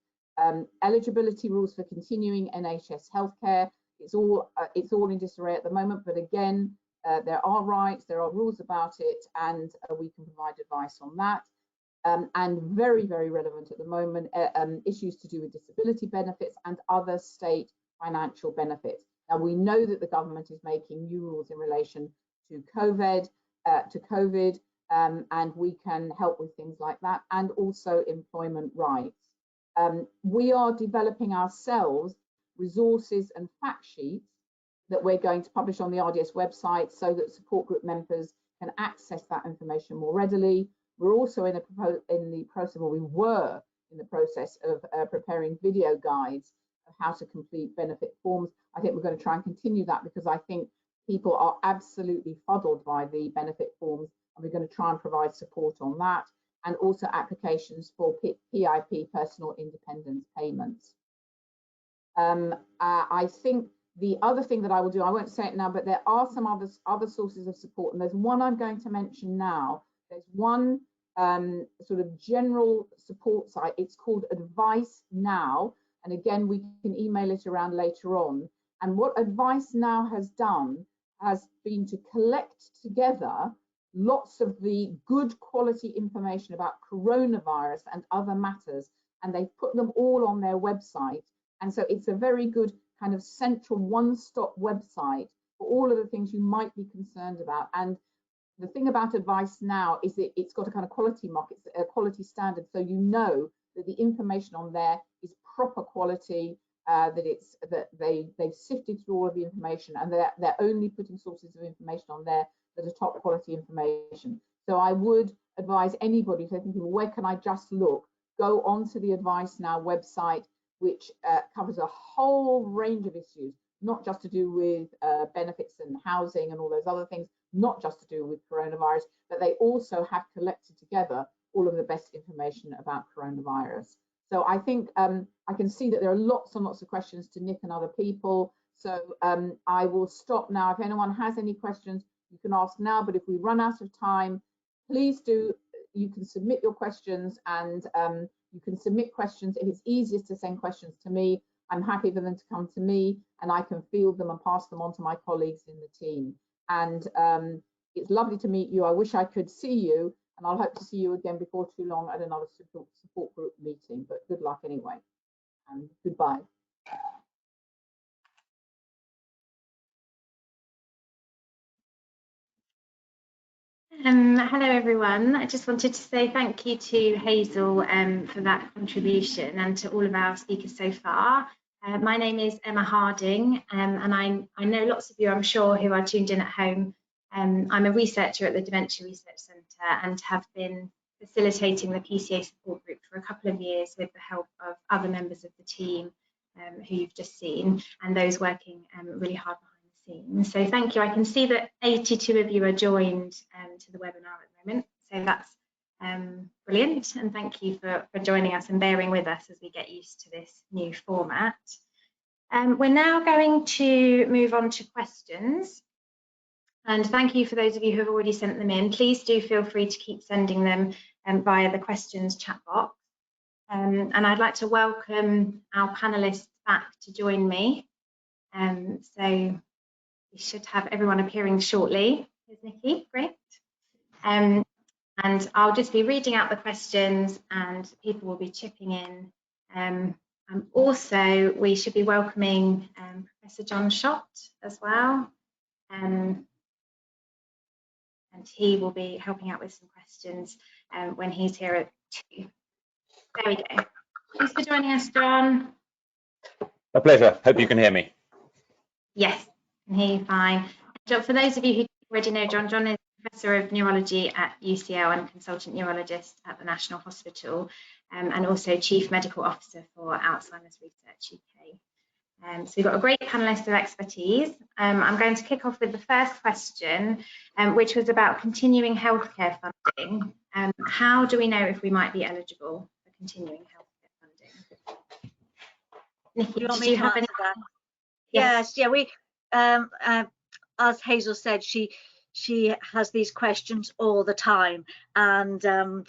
Eligibility rules for continuing NHS healthcare. It's all in disarray at the moment, but again, there are rights, there are rules about it, and we can provide advice on that. And very, very relevant at the moment, issues to do with disability benefits and other state financial benefits. Now, we know that the government is making new rules in relation to COVID, and we can help with things like that, and also employment rights. We are developing ourselves resources and fact sheets that we're going to publish on the RDS website so that support group members can access that information more readily. We're also in the process of preparing video guides of how to complete benefit forms. I think we're going to try and continue that because I think people are absolutely fuddled by the benefit forms, and we're going to try and provide support on that, and also applications for PIP, personal independence payments. I think the other thing that I will do, I won't say it now, but there are some other sources of support, and there's one I'm going to mention now. There's one sort of general support site. It's called Advice Now, and again, we can email it around later on. And what Advice Now has done has been to collect together lots of the good quality information about coronavirus and other matters, and they've put them all on their website. And so it's a very good kind of central one-stop website for all of the things you might be concerned about. And the thing about Advice Now is that it's got a kind of quality mark, it's a quality standard, so you know that the information on there is proper quality, that they've sifted through all of the information, and they're only putting sources of information on there that are top quality information. So I would advise anybody, if they're thinking, where can I just look, go onto the Advice Now website, which covers a whole range of issues, not just to do with benefits and housing and all those other things, not just to do with coronavirus, but they also have collected together all of the best information about coronavirus. So I think I can see that there are lots and lots of questions to Nick and other people. So I will stop now. If anyone has any questions, you can ask now, but if we run out of time, please do, you can submit your questions, and you can submit questions. If it's easiest to send questions to me, I'm happy for them to come to me, and I can field them and pass them on to my colleagues in the team. And it's lovely to meet you. I wish I could see you, and I'll hope to see you again before too long at another support group meeting, but good luck anyway, and goodbye. Hello everyone. I just wanted to say thank you to Hazel for that contribution, and to all of our speakers so far. My name is Emma Harding, and I know lots of you, I'm sure, who are tuned in at home. I'm a researcher at the Dementia Research Centre and have been facilitating the PCA support group for a couple of years with the help of other members of the team who you've just seen, and those working really hard behind the scenes. So thank you. I can see that 82 of you are joined to the webinar at the moment, so that's brilliant, and thank you for joining us and bearing with us as we get used to this new format. We're now going to move on to questions, and thank you for those of you who have already sent them in. Please do feel free to keep sending them via the questions chat box. And I'd like to welcome our panelists back to join me. So we should have everyone appearing shortly. Here's Nikki, great. And And I'll just be reading out the questions and people will be chipping in. Also, we should be welcoming Professor John Schott as well. And he will be helping out with some questions when he's here at 2. There we go. Thanks for joining us, John. A pleasure. Hope you can hear me. Yes, I can hear you fine. John, for those of you who already know John is Professor of Neurology at UCL and Consultant Neurologist at the National Hospital, and also Chief Medical Officer for Alzheimer's Research UK. So we've got a great panelist of expertise. I'm going to kick off with the first question, which was about continuing healthcare funding. How do we know if we might be eligible for continuing healthcare funding? Nikki, do you have any? Yes, yeah, we, as Hazel said, she has these questions all the time, and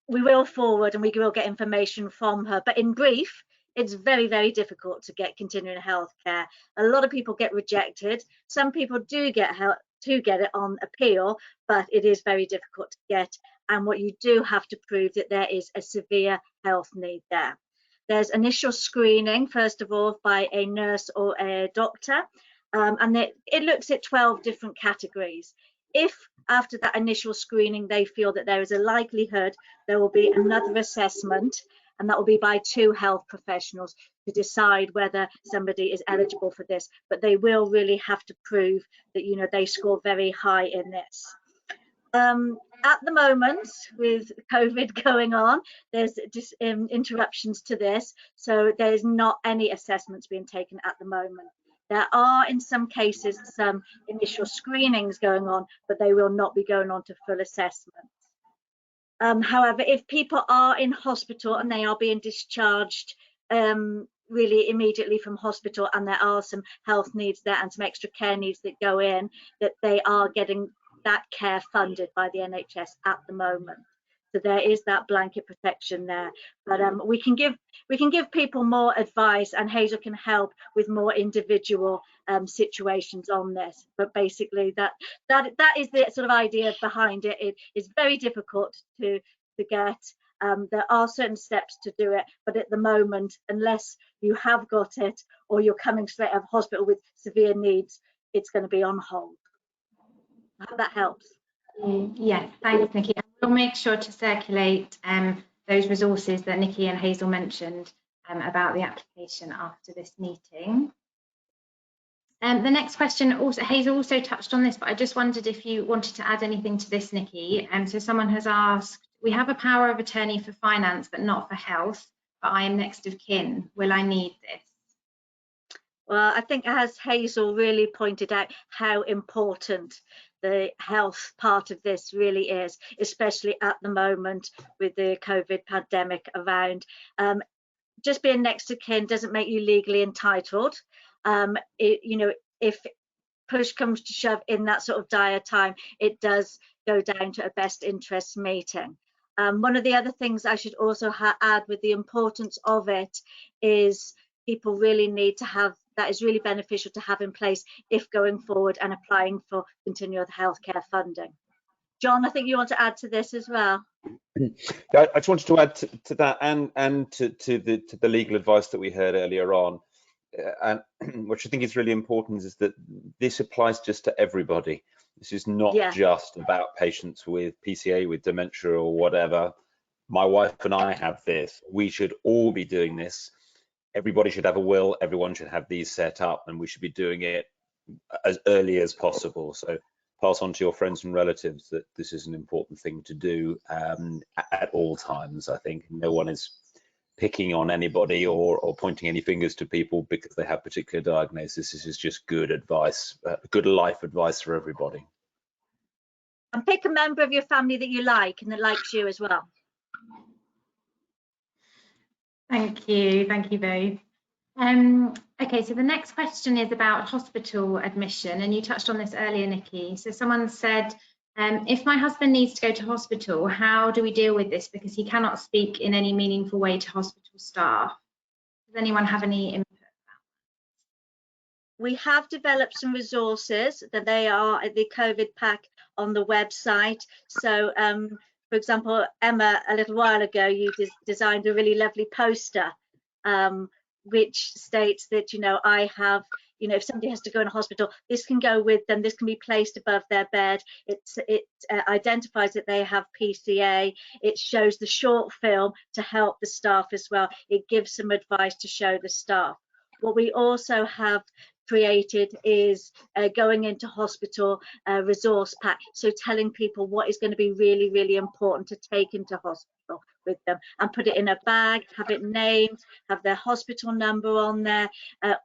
we will forward and we will get information from her. But in brief, it's very, very difficult to get continuing healthcare. A lot of people get rejected. Some people do get it on appeal, but it is very difficult to get. And what you do have to prove that there is a severe health need there. There's initial screening, first of all, by a nurse or a doctor, and it looks at 12 different categories. If after that initial screening they feel that there is a likelihood, there will be another assessment, and that will be by 2 health professionals to decide whether somebody is eligible for this. But they will really have to prove that, you know, they score very high in this. At the moment, with COVID going on, there's just interruptions to this, so there's not any assessments being taken at the moment. There are, in some cases, some initial screenings going on, but they will not be going on to full assessments. However, if people are in hospital and they are being discharged really immediately from hospital, and there are some health needs there and some extra care needs that go in, that they are getting that care funded by the NHS at the moment. So there is that blanket protection there. But we can give people more advice, and Hazel can help with more individual situations on this. But basically, that is the sort of idea behind it. It is very difficult to get. There are certain steps to do it, but at the moment, unless you have got it or you're coming straight out of hospital with severe needs, it's going to be on hold. I hope that helps. Yes, thanks, Nikki. We'll make sure to circulate those resources that Nikki and Hazel mentioned about the application after this meeting. The next question, Hazel also touched on this, but I just wondered if you wanted to add anything to this, Nikki. So someone has asked, we have a power of attorney for finance, but not for health, but I am next of kin. Will I need this? Well, I think, as Hazel really pointed out, how important the health part of this really is, especially at the moment with the COVID pandemic around. Just being next of kin doesn't make you legally entitled. You know, if push comes to shove in that sort of dire time, it does go down to a best interest meeting. One of the other things I should also add with the importance of it is people really need to have, that is really beneficial to have in place if going forward and applying for continual healthcare funding. John, I think you want to add to this as well. I just wanted to add to that and to the legal advice that we heard earlier on, and which I think is really important, is that this applies just to everybody. This is not just about patients with PCA, with dementia or whatever. My wife and I have this. We should all be doing this. Everybody should have a will. Everyone should have these set up, and we should be doing it as early as possible. So pass on to your friends and relatives that this is an important thing to do at all times. I think no one is picking on anybody or pointing any fingers to people because they have particular diagnosis. This is just good advice, good life advice for everybody. And pick a member of your family that you like and that likes you as well. Thank you both. Okay, so the next question is about hospital admission, and you touched on this earlier, Nikki. So someone said, if my husband needs to go to hospital, how do we deal with this? Because he cannot speak in any meaningful way to hospital staff. Does anyone have any input? We have developed some resources that they are, the COVID pack on the website. So for example, Emma, a little while ago, you designed a really lovely poster, which states that, you know, I have, you know, if somebody has to go in a hospital, this can go with them, this can be placed above their bed. It identifies that they have PCA. It shows the short film to help the staff as well. It gives some advice to show the staff. What we also have created is going into hospital resource pack, so telling people what is going to be really, really important to take into hospital with them, and put it in a bag, have it named, have their hospital number on there,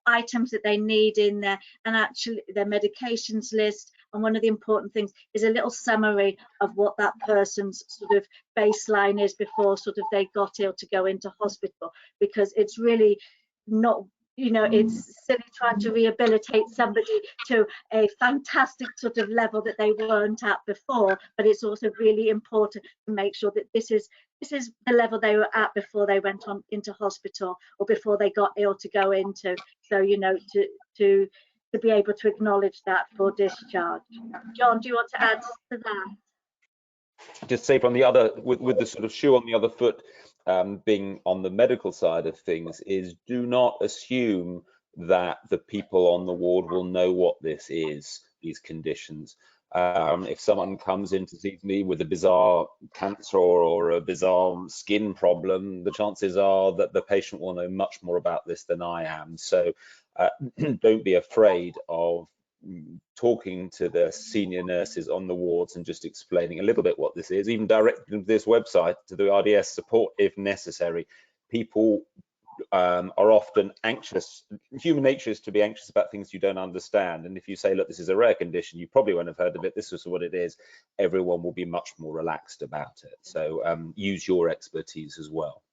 items that they need in there, and actually their medications list. And one of the important things is a little summary of what that person's sort of baseline is before sort of they got ill to go into hospital, because it's really not, you know, it's silly trying to rehabilitate somebody to a fantastic sort of level that they weren't at before, but it's also really important to make sure that this is the level they were at before they went on into hospital or before they got ill to go into. So, you know, to be able to acknowledge that for discharge. John, do you want to add to that? Just say from the other, with the sort of shoe on the other foot, being on the medical side of things, is do not assume that the people on the ward will know what this is, these conditions. If someone comes in to see me with a bizarre cancer or a bizarre skin problem, the chances are that the patient will know much more about this than I am. So don't be afraid of talking to the senior nurses on the wards and just explaining a little bit what this is, even directing them to this website, to the RDS support if necessary. People are often anxious. Human nature is to be anxious about things you don't understand, and if you say, look, this is a rare condition, you probably won't have heard of it, this is what it is, everyone will be much more relaxed about it. So use your expertise as well.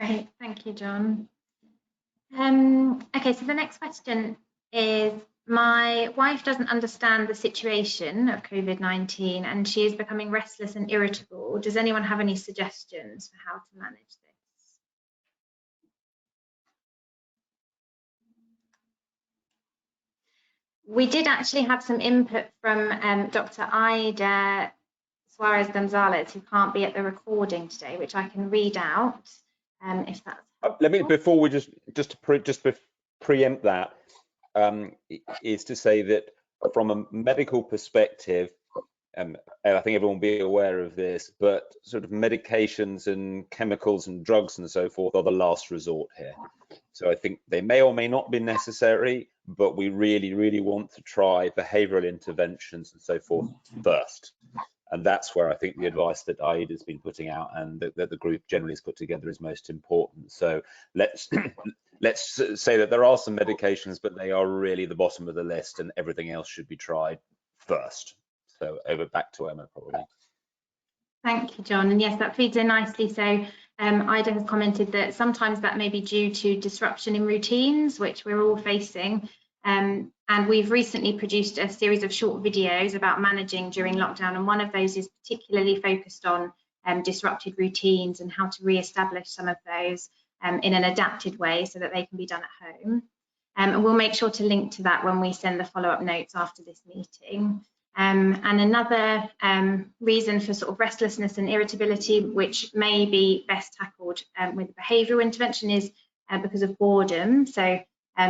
Great, thank you, John. Okay, so the next question is, my wife doesn't understand the situation of COVID-19 and she is becoming restless and irritable. Does anyone have any suggestions for how to manage this? We did actually have some input from Dr. Ida Suarez Gonzalez, who can't be at the recording today, which I can read out if that's helpful. Let me, before we just to preempt that, is to say that from a medical perspective, and I think everyone will be aware of this, but sort of medications and chemicals and drugs and so forth are the last resort here. So I think they may or may not be necessary, but we really, really want to try behavioural interventions and so forth first. And that's where I think the advice that Aida's been putting out and that the group generally has put together is most important. So let's say that there are some medications, but they are really the bottom of the list, and everything else should be tried first. So back to Emma, probably. Thank you, John. And yes, that feeds in nicely. So Ida has commented that sometimes that may be due to disruption in routines, which we're all facing. And we've recently produced a series of short videos about managing during lockdown, and one of those is particularly focused on disrupted routines and how to re-establish some of those in an adapted way so that they can be done at home. And we'll make sure to link to that when we send the follow-up notes after this meeting. And another reason for sort of restlessness and irritability, which may be best tackled with behavioural intervention, is because of boredom. So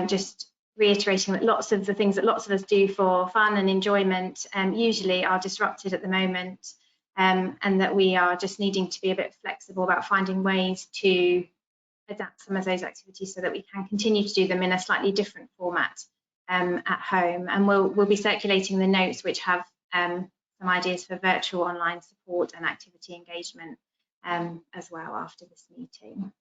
just reiterating that lots of the things that lots of us do for fun and enjoyment usually are disrupted at the moment, and that we are just needing to be a bit flexible about finding ways to adapt some of those activities so that we can continue to do them in a slightly different format at home. And we'll be circulating the notes which have some ideas for virtual online support and activity engagement as well after this meeting.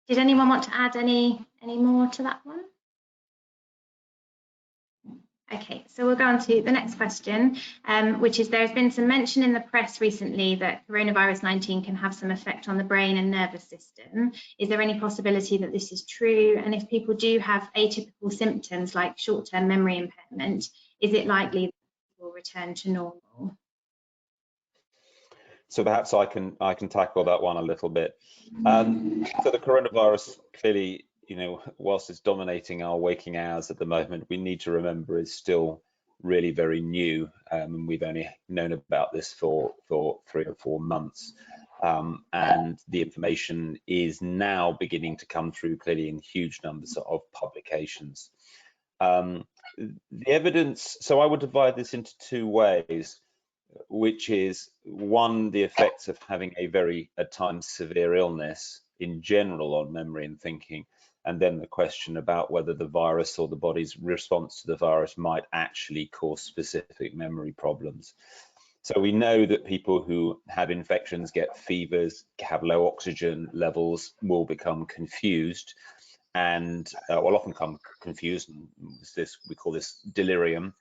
Did anyone want to add any more to that one? Okay, so we'll go on to the next question, which is, there's been some mention in the press recently that coronavirus 19 can have some effect on the brain and nervous system. Is there any possibility that this is true? And if people do have atypical symptoms like short-term memory impairment, is it likely that they will return to normal? So perhaps I can tackle that one a little bit. So the coronavirus clearly you know, whilst it's dominating our waking hours at the moment, we need to remember is still really very new, and we've only known about this for 3 or 4 months, and the information is now beginning to come through clearly in huge numbers of publications. The evidence, so I would divide this into 2 ways, which is one, the effects of having a very, at times, severe illness in general on memory and thinking, and then the question about whether the virus or the body's response to the virus might actually cause specific memory problems. So we know that people who have infections, get fevers, have low oxygen levels, will become confused, and will often become confused. And we call this delirium.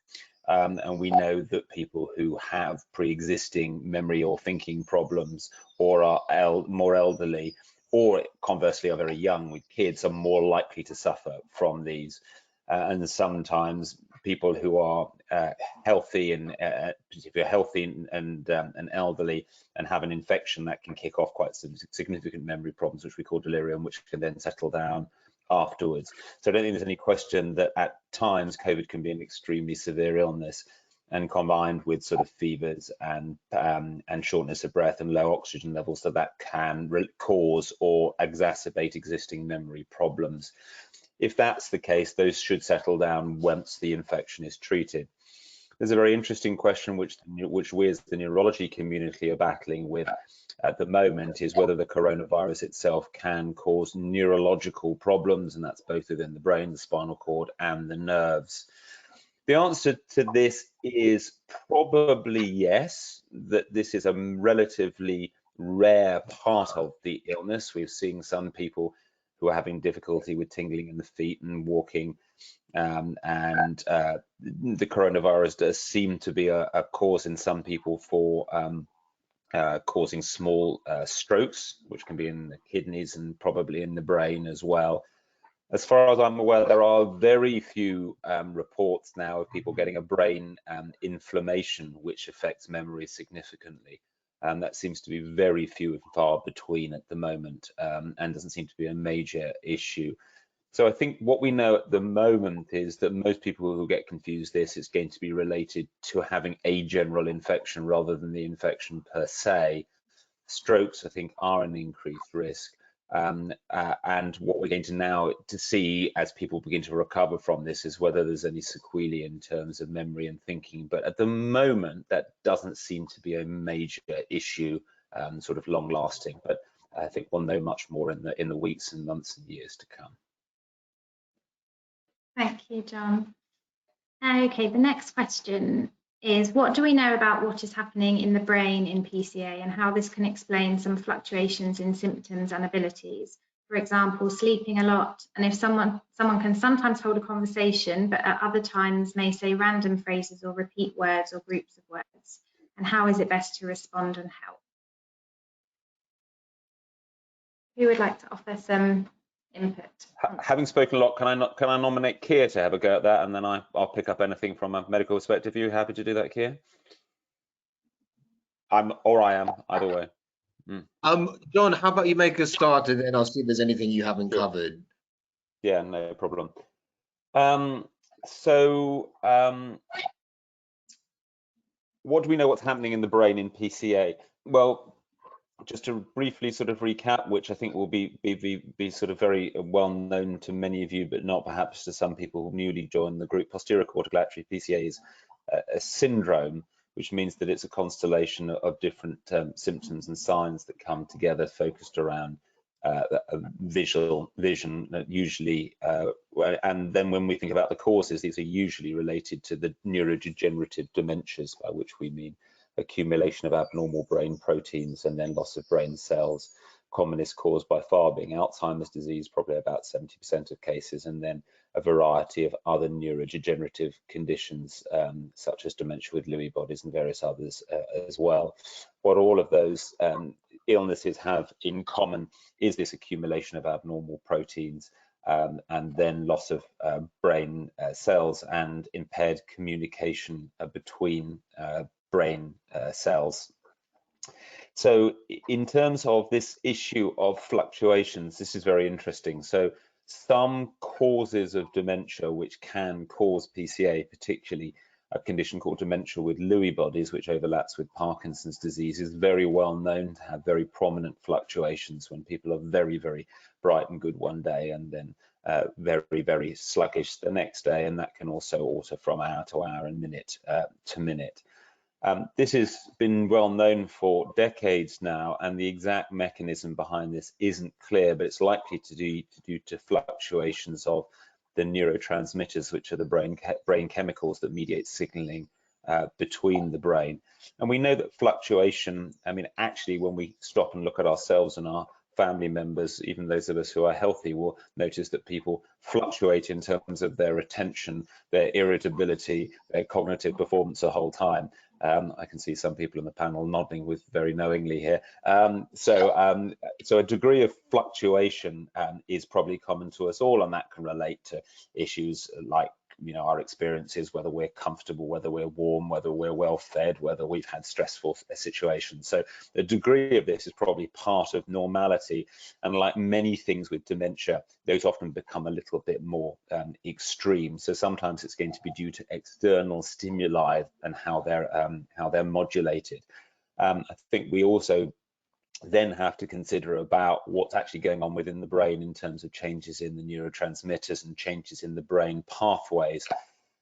And we know that people who have pre-existing memory or thinking problems, or are more elderly, or conversely are very young with kids, are more likely to suffer from these. And sometimes people who are healthy and particularly healthy and elderly and have an infection, that can kick off quite some significant memory problems, which we call delirium, which can then settle down afterwards. So I don't think there's any question that at times COVID can be an extremely severe illness, and combined with sort of fevers and shortness of breath and low oxygen levels, that can cause or exacerbate existing memory problems. If that's the case, those should settle down once the infection is treated. There's a very interesting question which we as the neurology community are battling with at the moment, is whether the coronavirus itself can cause neurological problems, and that's both within the brain, the spinal cord, and the nerves. The answer to this is probably yes, that this is a relatively rare part of the illness. We've seen some people who are having difficulty with tingling in the feet and walking, and the coronavirus does seem to be a cause in some people for causing small strokes, which can be in the kidneys and probably in the brain as well. As far as I'm aware, there are very few reports now of people getting a brain inflammation which affects memory significantly. That seems to be very few and far between at the moment, and doesn't seem to be a major issue. So I think what we know at the moment is that most people who get confused this is going to be related to having a general infection rather than the infection per se. Strokes, I think, are an increased risk. And what we're going to now to see as people begin to recover from this is whether there's any sequelae in terms of memory and thinking. But at the moment, that doesn't seem to be a major issue, sort of long lasting. But I think we'll know much more in the weeks and months and years to come. Thank you, John. Okay, the next question is, what do we know about what is happening in the brain in PCA and how this can explain some fluctuations in symptoms and abilities? For example, sleeping a lot, and if someone can sometimes hold a conversation, but at other times may say random phrases or repeat words or groups of words, and how is it best to respond and help? Who would like to offer some input? Having spoken a lot, can I nominate Keir to have a go at that, and then I'll pick up anything from a medical perspective. Are you happy to do that, Keir? I am, either way. John, how about you make a start, and then I'll see if there's anything you haven't covered. Yeah, no problem. What do we know what's happening in the brain in PCA? Well, just to briefly sort of recap, which I think will be sort of very well known to many of you, but not perhaps to some people who newly joined the group. Posterior cortical atrophy, PCA, is a syndrome, which means that it's a constellation of different symptoms and signs that come together, focused around vision, usually, and then when we think about the causes, these are usually related to the neurodegenerative dementias, by which we mean accumulation of abnormal brain proteins and then loss of brain cells. Commonest cause by far being Alzheimer's disease, probably about 70% of cases, and then a variety of other neurodegenerative conditions, such as dementia with Lewy bodies and various others as well. What all of those illnesses have in common is this accumulation of abnormal proteins, and then loss of brain cells and impaired communication between brain cells. So in terms of this issue of fluctuations, this is very interesting. So some causes of dementia which can cause PCA, particularly a condition called dementia with Lewy bodies, which overlaps with Parkinson's disease, is very well known to have very prominent fluctuations when people are very, very bright and good one day and then very, very sluggish the next day, and that can also alter from hour to hour and minute to minute. This has been well known for decades now, and the exact mechanism behind this isn't clear, but it's likely to be due to fluctuations of the neurotransmitters, which are the brain chemicals that mediate signaling between the brain. And we know that fluctuation, I mean, actually, when we stop and look at ourselves and our family members, even those of us who are healthy, will notice that people fluctuate in terms of their attention, their irritability, their cognitive performance the whole time. I can see some people in the panel nodding with very knowingly here. So a degree of fluctuation is probably common to us all, and that can relate to issues like, you know, our experiences, whether we're comfortable, whether we're warm, whether we're well fed, whether we've had stressful situations. So the degree of this is probably part of normality, and like many things with dementia, those often become a little bit more extreme. So sometimes it's going to be due to external stimuli and how they're modulated. I think we also then have to consider about what's actually going on within the brain in terms of changes in the neurotransmitters and changes in the brain pathways.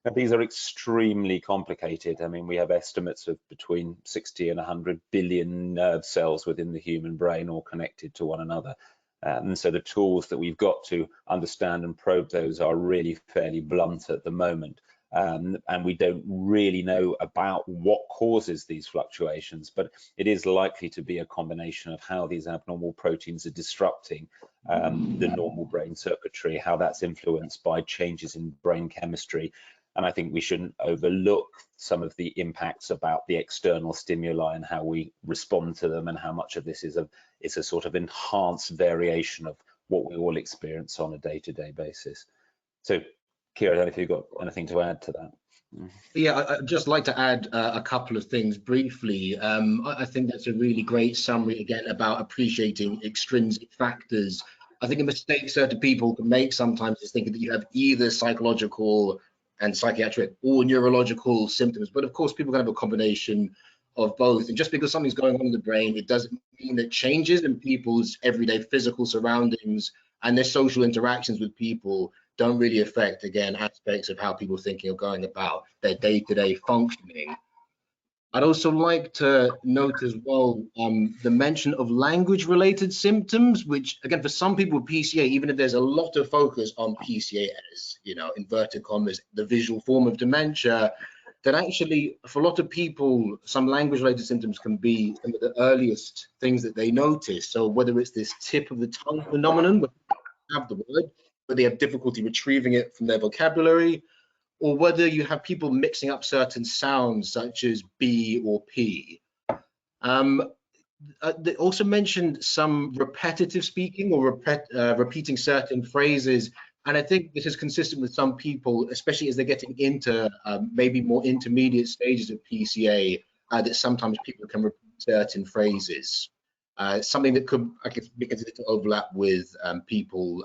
And these are extremely complicated. I mean, we have estimates of between 60 and 100 billion nerve cells within the human brain, all connected to one another. And so the tools that we've got to understand and probe those are really fairly blunt at the moment. And we don't really know about what causes these fluctuations, but it is likely to be a combination of how these abnormal proteins are disrupting the normal brain circuitry, how that's influenced by changes in brain chemistry. And I think we shouldn't overlook some of the impacts about the external stimuli and how we respond to them, and how much of this is a sort of enhanced variation of what we all experience on a day-to-day basis. So, Kira, I don't know if you've got anything to add to that. Yeah, I'd just like to add a couple of things briefly. I think that's a really great summary, again, about appreciating extrinsic factors. I think a mistake certain people can make sometimes is thinking that you have either psychological and psychiatric or neurological symptoms, but of course people can have a combination of both. And just because something's going on in the brain, it doesn't mean that changes in people's everyday physical surroundings and their social interactions with people don't really affect, again, aspects of how people thinking of going about their day-to-day functioning. I'd also like to note as well the mention of language-related symptoms, which, again, for some people with PCA, even if there's a lot of focus on PCA as, you know, inverted commas, the visual form of dementia, that actually, for a lot of people, some language-related symptoms can be some of the earliest things that they notice. So whether it's this tip of the tongue phenomenon, where they have the word, but they have difficulty retrieving it from their vocabulary, or whether you have people mixing up certain sounds such as B or P. They also mentioned some repetitive speaking or repeating certain phrases. And I think this is consistent with some people, especially as they're getting into maybe more intermediate stages of PCA, that sometimes people can repeat certain phrases. Something that could, I guess, be considered to overlap with people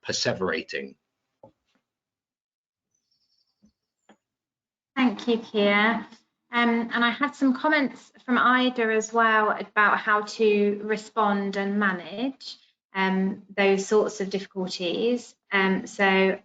perseverating. Thank you, Kia. And I had some comments from Ida as well about how to respond and manage those sorts of difficulties. So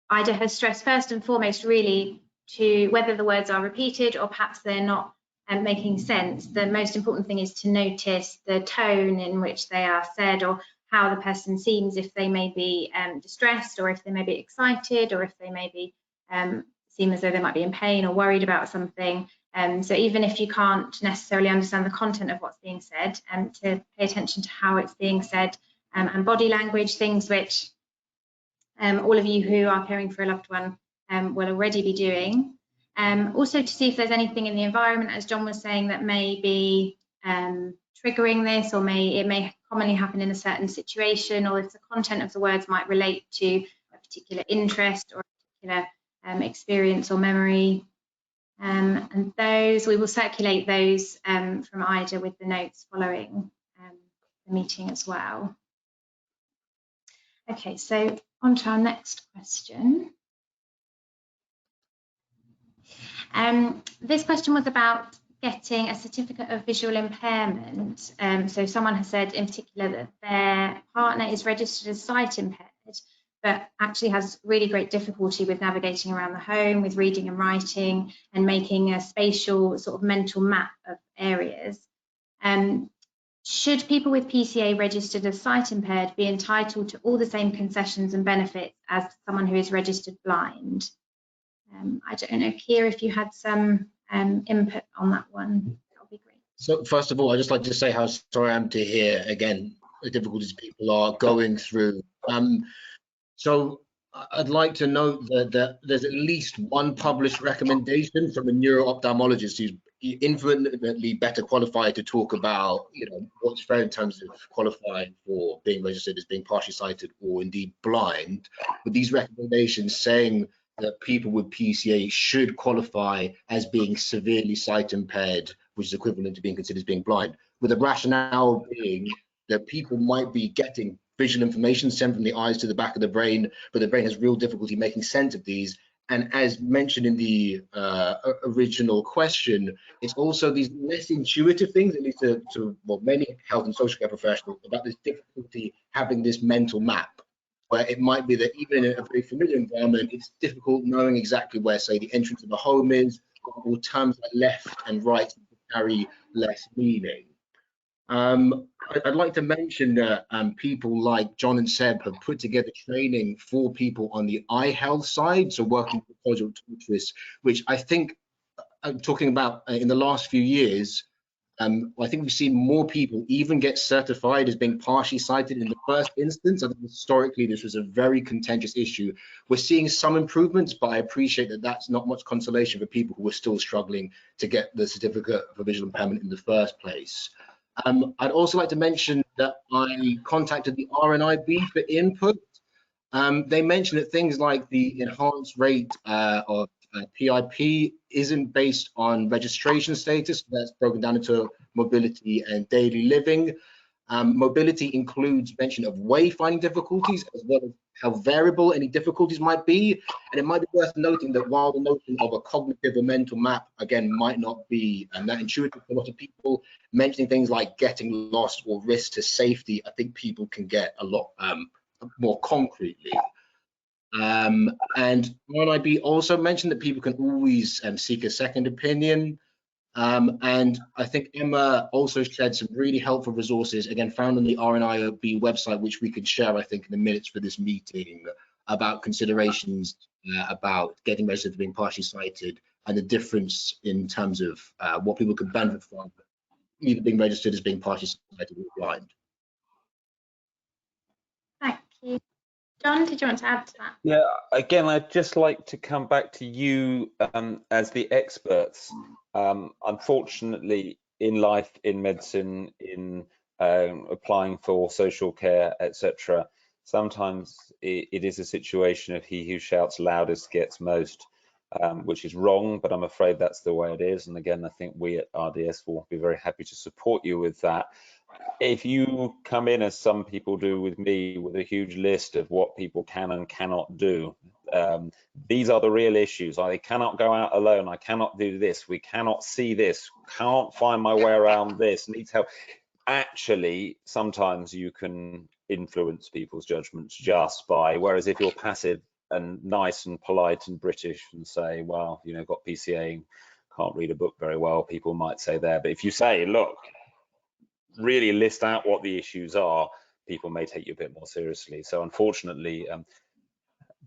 Ida has stressed first and foremost really to whether the words are repeated or perhaps they're not making sense. The most important thing is to notice the tone in which they are said, or how the person seems, if they may be distressed, or if they may be excited, or if they may be seem as though they might be in pain or worried about something. So even if you can't necessarily understand the content of what's being said, to pay attention to how it's being said, and body language, things which all of you who are caring for a loved one will already be doing. Also to see if there's anything in the environment, as John was saying, that may be triggering this, or it may commonly happen in a certain situation, or if the content of the words might relate to a particular interest or a particular experience or memory. And those, we will circulate those from Ida with the notes following the meeting as well. Okay, so on to our next question. This question was about getting a certificate of visual impairment. So someone has said in particular that their partner is registered as sight impaired, but actually has really great difficulty with navigating around the home, with reading and writing, and making a spatial sort of mental map of areas. Should people with PCA registered as sight impaired be entitled to all the same concessions and benefits as someone who is registered blind? I don't know, Keir, if you had some input on that one, that would be great. So first of all, I'd just like to say how sorry I am to hear, again, the difficulties people are going through. So I'd like to note that there's at least one published recommendation from a neuro-ophthalmologist who's infinitely better qualified to talk about, you know, what's fair in terms of qualifying for being registered as being partially sighted or indeed blind. But these recommendations saying that people with PCA should qualify as being severely sight impaired, which is equivalent to being considered as being blind, with the rationale being that people might be getting visual information sent from the eyes to the back of the brain, but the brain has real difficulty making sense of these. And as mentioned in the original question, it's also these less intuitive things, at least to well, many health and social care professionals, about this difficulty having this mental map, where it might be that even in a very familiar environment, it's difficult knowing exactly where, say, the entrance of a home is, or terms like left and right carry less meaning. I'd like to mention that people like John and Seb have put together training for people on the eye health side, so working with optometrists, which I think I'm talking about in the last few years. I think we've seen more people even get certified as being partially sighted in the first instance. I think historically this was a very contentious issue. We're seeing some improvements, but I appreciate that that's not much consolation for people who are still struggling to get the certificate for visual impairment in the first place. I'd also like to mention that I contacted the RNIB for input. They mentioned that things like the enhanced rate of PIP isn't based on registration status. That's broken down into mobility and daily living. Mobility includes mention of wayfinding difficulties, as well as how variable any difficulties might be. And it might be worth noting that while the notion of a cognitive or mental map, again, might not be that intuitive for a lot of people, mentioning things like getting lost or risk to safety, I think people can get a lot more concretely. And RNIB also mentioned that people can always seek a second opinion. And I think Emma also shared some really helpful resources, again, found on the RNIB website, which we could share, I think, in the minutes for this meeting, about considerations about getting registered for being partially sighted and the difference in terms of what people could benefit from either being registered as being partially sighted or blind. Thank you. John, did you want to add to that? Yeah, again, I'd just like to come back to you as the experts. Unfortunately, in life, in medicine, in applying for social care, etc., sometimes it is a situation of he who shouts loudest gets most, which is wrong, but I'm afraid that's the way it is. And again, I think we at RDS will be very happy to support you with that. If you come in, as some people do with me, with a huge list of what people can and cannot do, these are the real issues. I cannot go out alone. I cannot do this. We cannot see this. Can't find my way around this. Needs help. Actually, sometimes you can influence people's judgments just by, whereas if you're passive and nice and polite and British and say, well, you know, got PCA, can't read a book very well, people might say there. But if you say, look, really list out what the issues are, people may take you a bit more seriously. So unfortunately,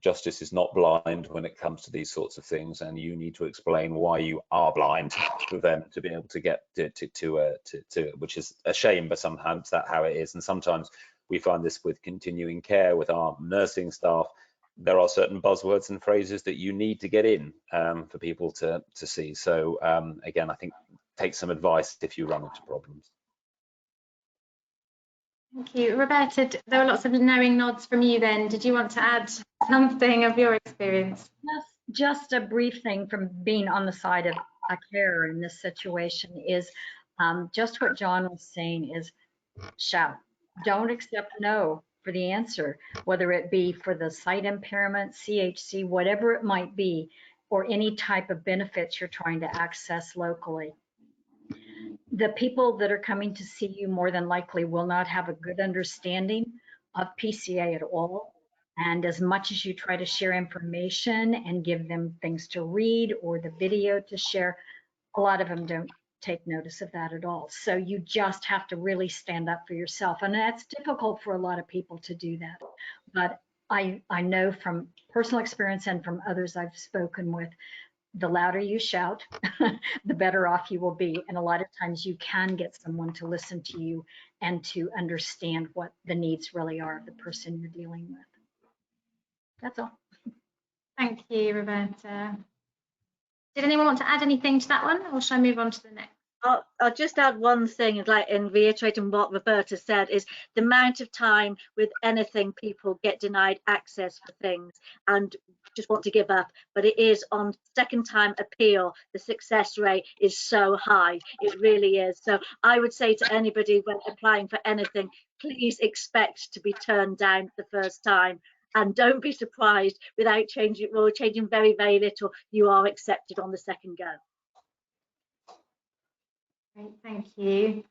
justice is not blind when it comes to these sorts of things, and you need to explain why you are blind for them to be able to get to which is a shame, but sometimes that's how it is. And sometimes we find this with continuing care, with our nursing staff. There are certain buzzwords and phrases that you need to get in for people to see. So again, I think take some advice if you run into problems. Thank you. Roberta, there were lots of knowing nods from you then. Did you want to add something of your experience? Just a brief thing from being on the side of a carer in this situation is just what John was saying is shout. Don't accept no for the answer, whether it be for the sight impairment, CHC, whatever it might be, or any type of benefits you're trying to access locally. The people that are coming to see you more than likely will not have a good understanding of PCA at all. And as much as you try to share information and give them things to read or the video to share, a lot of them don't take notice of that at all. So you just have to really stand up for yourself. And that's difficult for a lot of people to do that. But I know from personal experience and from others I've spoken with, the louder you shout, the better off you will be. And a lot of times you can get someone to listen to you and to understand what the needs really are of the person you're dealing with. That's all. Thank you, Roberta. Did anyone want to add anything to that one, or shall I move on to the next? I'll just add one thing, like in reiterating what Roberta said, is the amount of time with anything people get denied access for things and just want to give up. But it is on second time appeal, the success rate is so high. It really is. So I would say to anybody when applying for anything, please expect to be turned down the first time. And don't be surprised without changing very, very little, you are accepted on the second go. Great, thank you.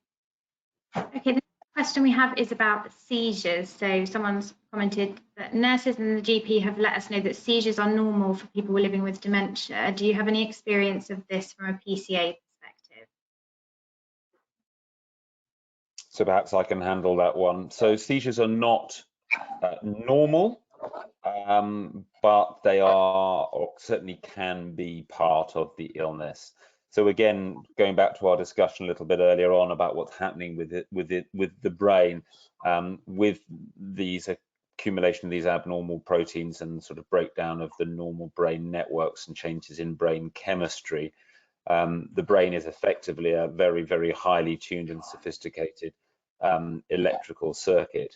Okay, the next question we have is about seizures. So someone's commented that nurses and the GP have let us know that seizures are normal for people living with dementia. Do you have any experience of this from a PCA perspective? So perhaps I can handle that one. So seizures are not normal, but they are, or certainly can be, part of the illness. So again, going back to our discussion a little bit earlier on about what's happening with the brain, with these accumulation of these abnormal proteins and sort of breakdown of the normal brain networks and changes in brain chemistry, the brain is effectively a very, very highly tuned and sophisticated electrical circuit,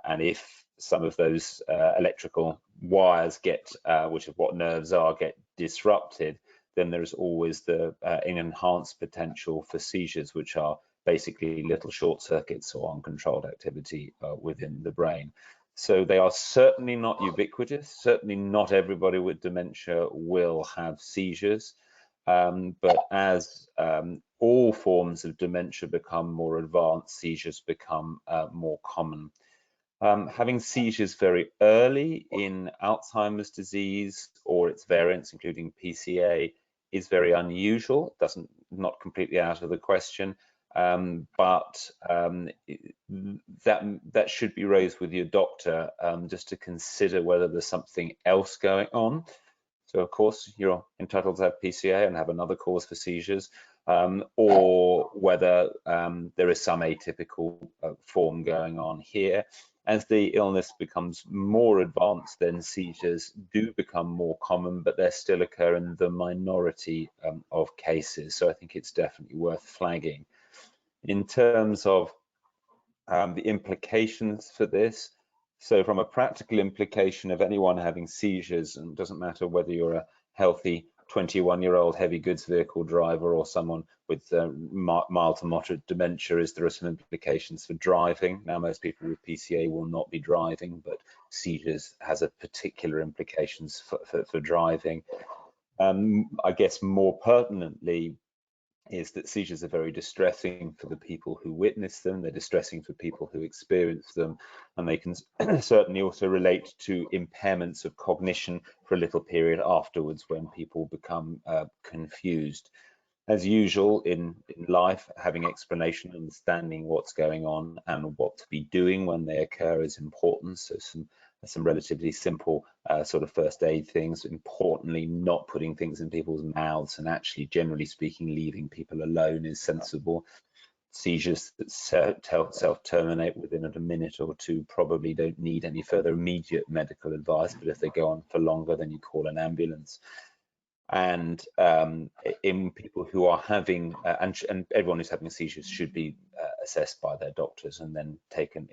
and if some of those electrical wires get, which is what nerves are, get disrupted, then there's always the enhanced potential for seizures, which are basically little short circuits or uncontrolled activity within the brain. So they are certainly not ubiquitous. Certainly not everybody with dementia will have seizures. But as all forms of dementia become more advanced, seizures become more common. Having seizures very early in Alzheimer's disease or its variants, including PCA, is very unusual. Not completely out of the question, but that should be raised with your doctor just to consider whether there's something else going on. So of course you're entitled to have PCA and have another cause for seizures, or whether there is some atypical form going on here. As the illness becomes more advanced, then seizures do become more common, but they still occur in the minority of cases. So I think it's definitely worth flagging. In terms of the implications for this, so from a practical implication of anyone having seizures, and it doesn't matter whether you're a healthy 21-year-old heavy goods vehicle driver or someone with mild to moderate dementia, is there are some implications for driving. Now, most people with PCA will not be driving, but seizures has a particular implications for driving. I guess more pertinently is that seizures are very distressing for the people who witness them. They're distressing for people who experience them, and they can certainly also relate to impairments of cognition for a little period afterwards when people become confused. As usual in life, having explanation, understanding what's going on and what to be doing when they occur is important. So some relatively simple sort of first aid things. Importantly, not putting things in people's mouths, and actually, generally speaking, leaving people alone is sensible. Seizures that self-terminate within a minute or two probably don't need any further immediate medical advice, but if they go on for longer, then you call an ambulance. And in people who are having, and everyone who's having seizures should be assessed by their doctors and then taken,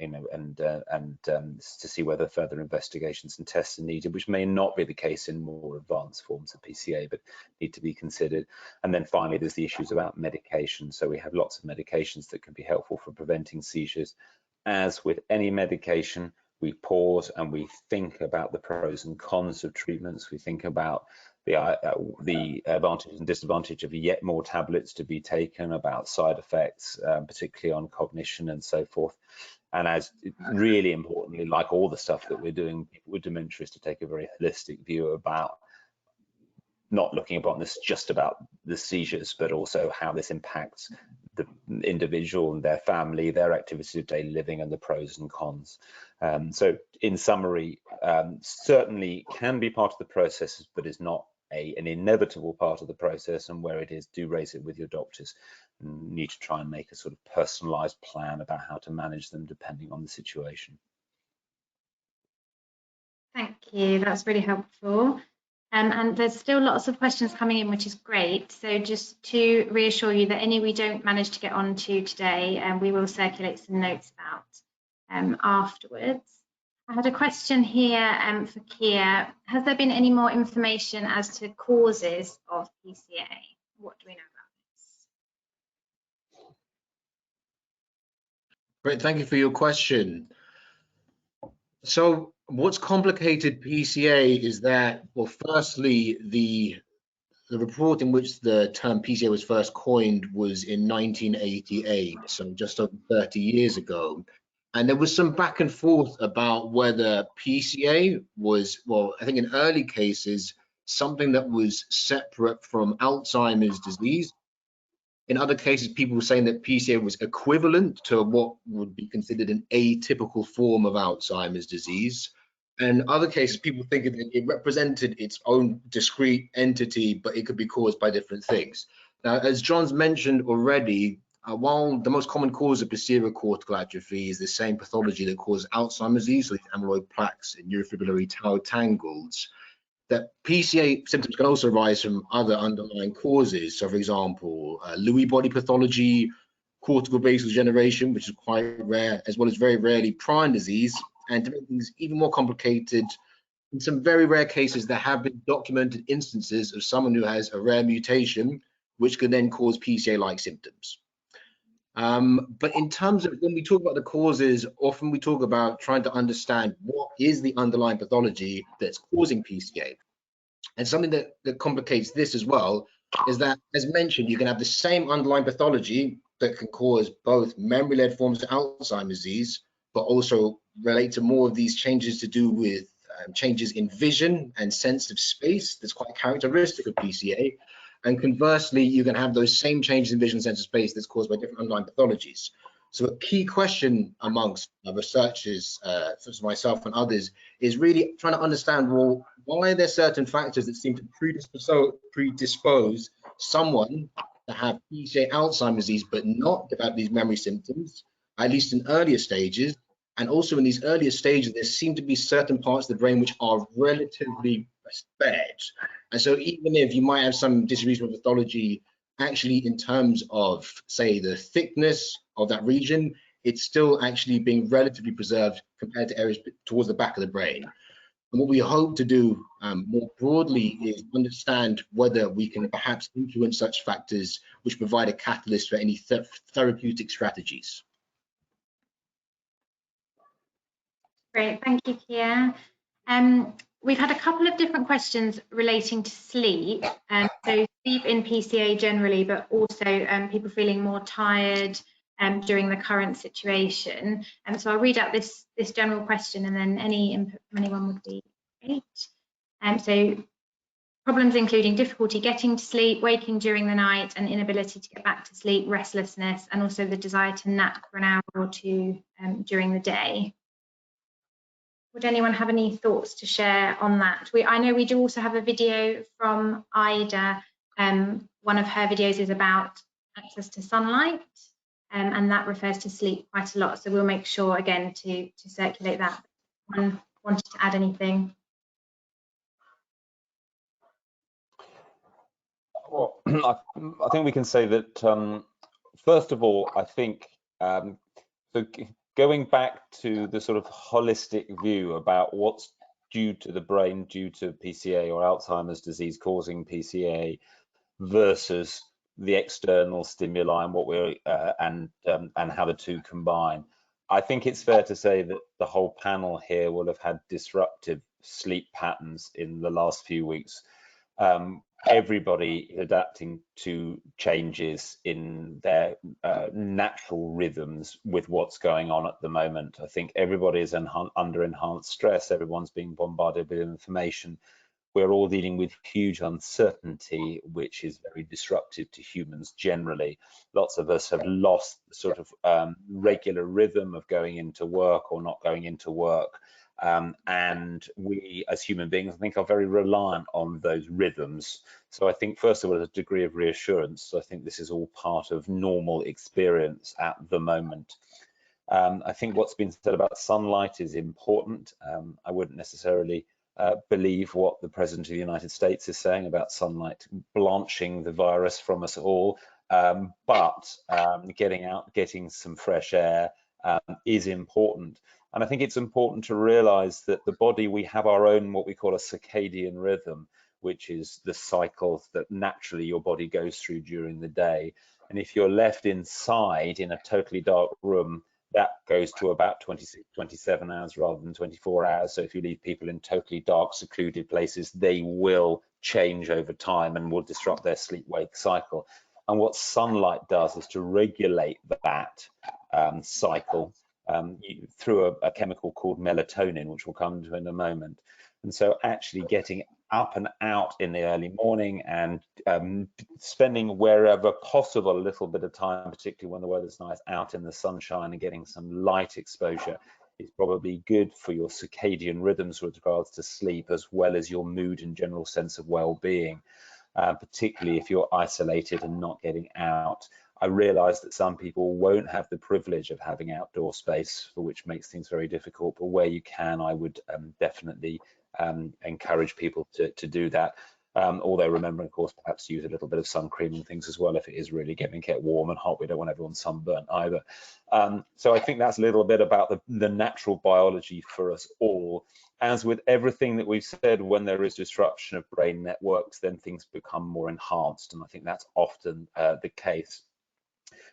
to see whether further investigations and tests are needed, which may not be the case in more advanced forms of PCA, but need to be considered. And then finally, there's the issues about medication. So we have lots of medications that can be helpful for preventing seizures. As with any medication, we pause and we think about the pros and cons of treatments. We think about the advantage and disadvantage of yet more tablets to be taken, about side effects, particularly on cognition and so forth. And as really importantly, like all the stuff that we're doing with dementia, is to take a very holistic view about not looking upon this just about the seizures, but also how this impacts the individual and their family, their activities of daily living, and the pros and cons. So in summary, certainly can be part of the process, but is not an inevitable part of the process, and where it is, do raise it with your doctors. And need to try and make a sort of personalized plan about how to manage them depending on the situation. Thank you, that's really helpful. And there's still lots of questions coming in, which is great. So just to reassure you that any we don't manage to get onto today, we will circulate some notes about afterwards. I had a question here for Kia. Has there been any more information as to causes of PCA? What do we know about this? Great, thank you for your question. So what's complicated PCA is that, well, firstly, the report in which the term PCA was first coined was in 1988, so just over 30 years ago. And there was some back and forth about whether PCA was, well, I think in early cases, something that was separate from Alzheimer's disease. In other cases, people were saying that PCA was equivalent to what would be considered an atypical form of Alzheimer's disease. And in other cases, people think that it represented its own discrete entity, but it could be caused by different things. Now, as John's mentioned already, while the most common cause of posterior cortical atrophy is the same pathology that causes Alzheimer's disease, so these amyloid plaques and neurofibrillary tau tangles, that PCA symptoms can also arise from other underlying causes. So, for example, Lewy body pathology, cortical basal degeneration, which is quite rare, as well as very rarely prion disease. And to make things even more complicated, in some very rare cases, there have been documented instances of someone who has a rare mutation, which can then cause PCA-like symptoms. But in terms of when we talk about the causes, often we talk about trying to understand what is the underlying pathology that's causing PCA. And something that complicates this as well is that, as mentioned, you can have the same underlying pathology that can cause both memory-led forms of Alzheimer's disease, but also relate to more of these changes to do with changes in vision and sense of space that's quite characteristic of PCA. And conversely, you can have those same changes in vision and sense of space that's caused by different underlying pathologies. So a key question amongst researchers, such as myself and others, is really trying to understand, well, why are there certain factors that seem to predispose someone to have PCA Alzheimer's disease, but not develop these memory symptoms, at least in earlier stages? And also in these earlier stages, there seem to be certain parts of the brain which are relatively spared. And so even if you might have some distribution of pathology, actually in terms of, say, the thickness of that region, it's still actually being relatively preserved compared to areas towards the back of the brain. And what we hope to do more broadly is understand whether we can perhaps influence such factors which provide a catalyst for any therapeutic strategies. Great, thank you, Kia. We've had a couple of different questions relating to sleep, so sleep in PCA generally, but also people feeling more tired during the current situation. So I'll read out this general question, and then any input from anyone would be great. So problems including difficulty getting to sleep, waking during the night, and inability to get back to sleep, restlessness, and also the desire to nap for an hour or two during the day. Would anyone have any thoughts to share on that? I know we do also have a video from Ida. One of her videos is about access to sunlight, and that refers to sleep quite a lot. So we'll make sure again to circulate that. Anyone wanted to add anything? Well, I think we can say that first of all, I think so going back to the sort of holistic view about what's due to the brain due to PCA or Alzheimer's disease causing PCA versus the external stimuli and what we're and how the two combine. I think it's fair to say that the whole panel here will have had disruptive sleep patterns in the last few weeks. Everybody is adapting to changes in their natural rhythms with what's going on at the moment. I think everybody is under enhanced stress. Everyone's being bombarded with information. We're all dealing with huge uncertainty, which is very disruptive to humans generally. Lots of us have lost the sort of regular rhythm of going into work or not going into work. And we as human beings, I think, are very reliant on those rhythms. So I think, first of all, a degree of reassurance. I think this is all part of normal experience at the moment. I think what's been said about sunlight is important. I wouldn't necessarily believe what the President of the United States is saying about sunlight blanching the virus from us all, but getting out, getting some fresh air is important. And I think it's important to realize that the body, we have our own, what we call a circadian rhythm, which is the cycles that naturally your body goes through during the day. And if you're left inside in a totally dark room, that goes to about 26, 27 hours rather than 24 hours. So if you leave people in totally dark, secluded places, they will change over time and will disrupt their sleep-wake cycle. And what sunlight does is to regulate that cycle through a chemical called melatonin, which we'll come to in a moment. And so actually getting up and out in the early morning and spending wherever possible a little bit of time, particularly when the weather's nice, out in the sunshine and getting some light exposure is probably good for your circadian rhythms with regards to sleep, as well as your mood and general sense of well-being, particularly if you're isolated and not getting out. I realize that some people won't have the privilege of having outdoor space, for which makes things very difficult, but where you can, I would definitely encourage people to do that. Although remember, of course, perhaps to use a little bit of sun cream and things as well if it is really getting warm and hot. We don't want everyone sunburnt either. So I think that's a little bit about the natural biology for us all. As with everything that we've said, when there is disruption of brain networks, then things become more enhanced, and I think that's often the case.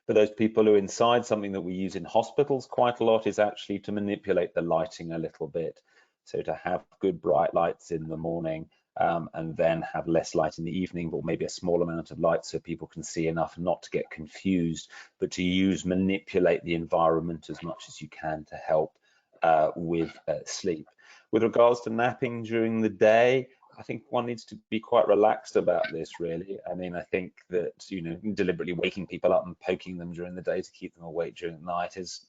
For those people who are inside, something that we use in hospitals quite a lot is actually to manipulate the lighting a little bit. So to have good bright lights in the morning and then have less light in the evening, but maybe a small amount of light so people can see enough not to get confused, but to manipulate the environment as much as you can to help with sleep. With regards to napping during the day, I think one needs to be quite relaxed about this, really. I mean, I think that, deliberately waking people up and poking them during the day to keep them awake during the night is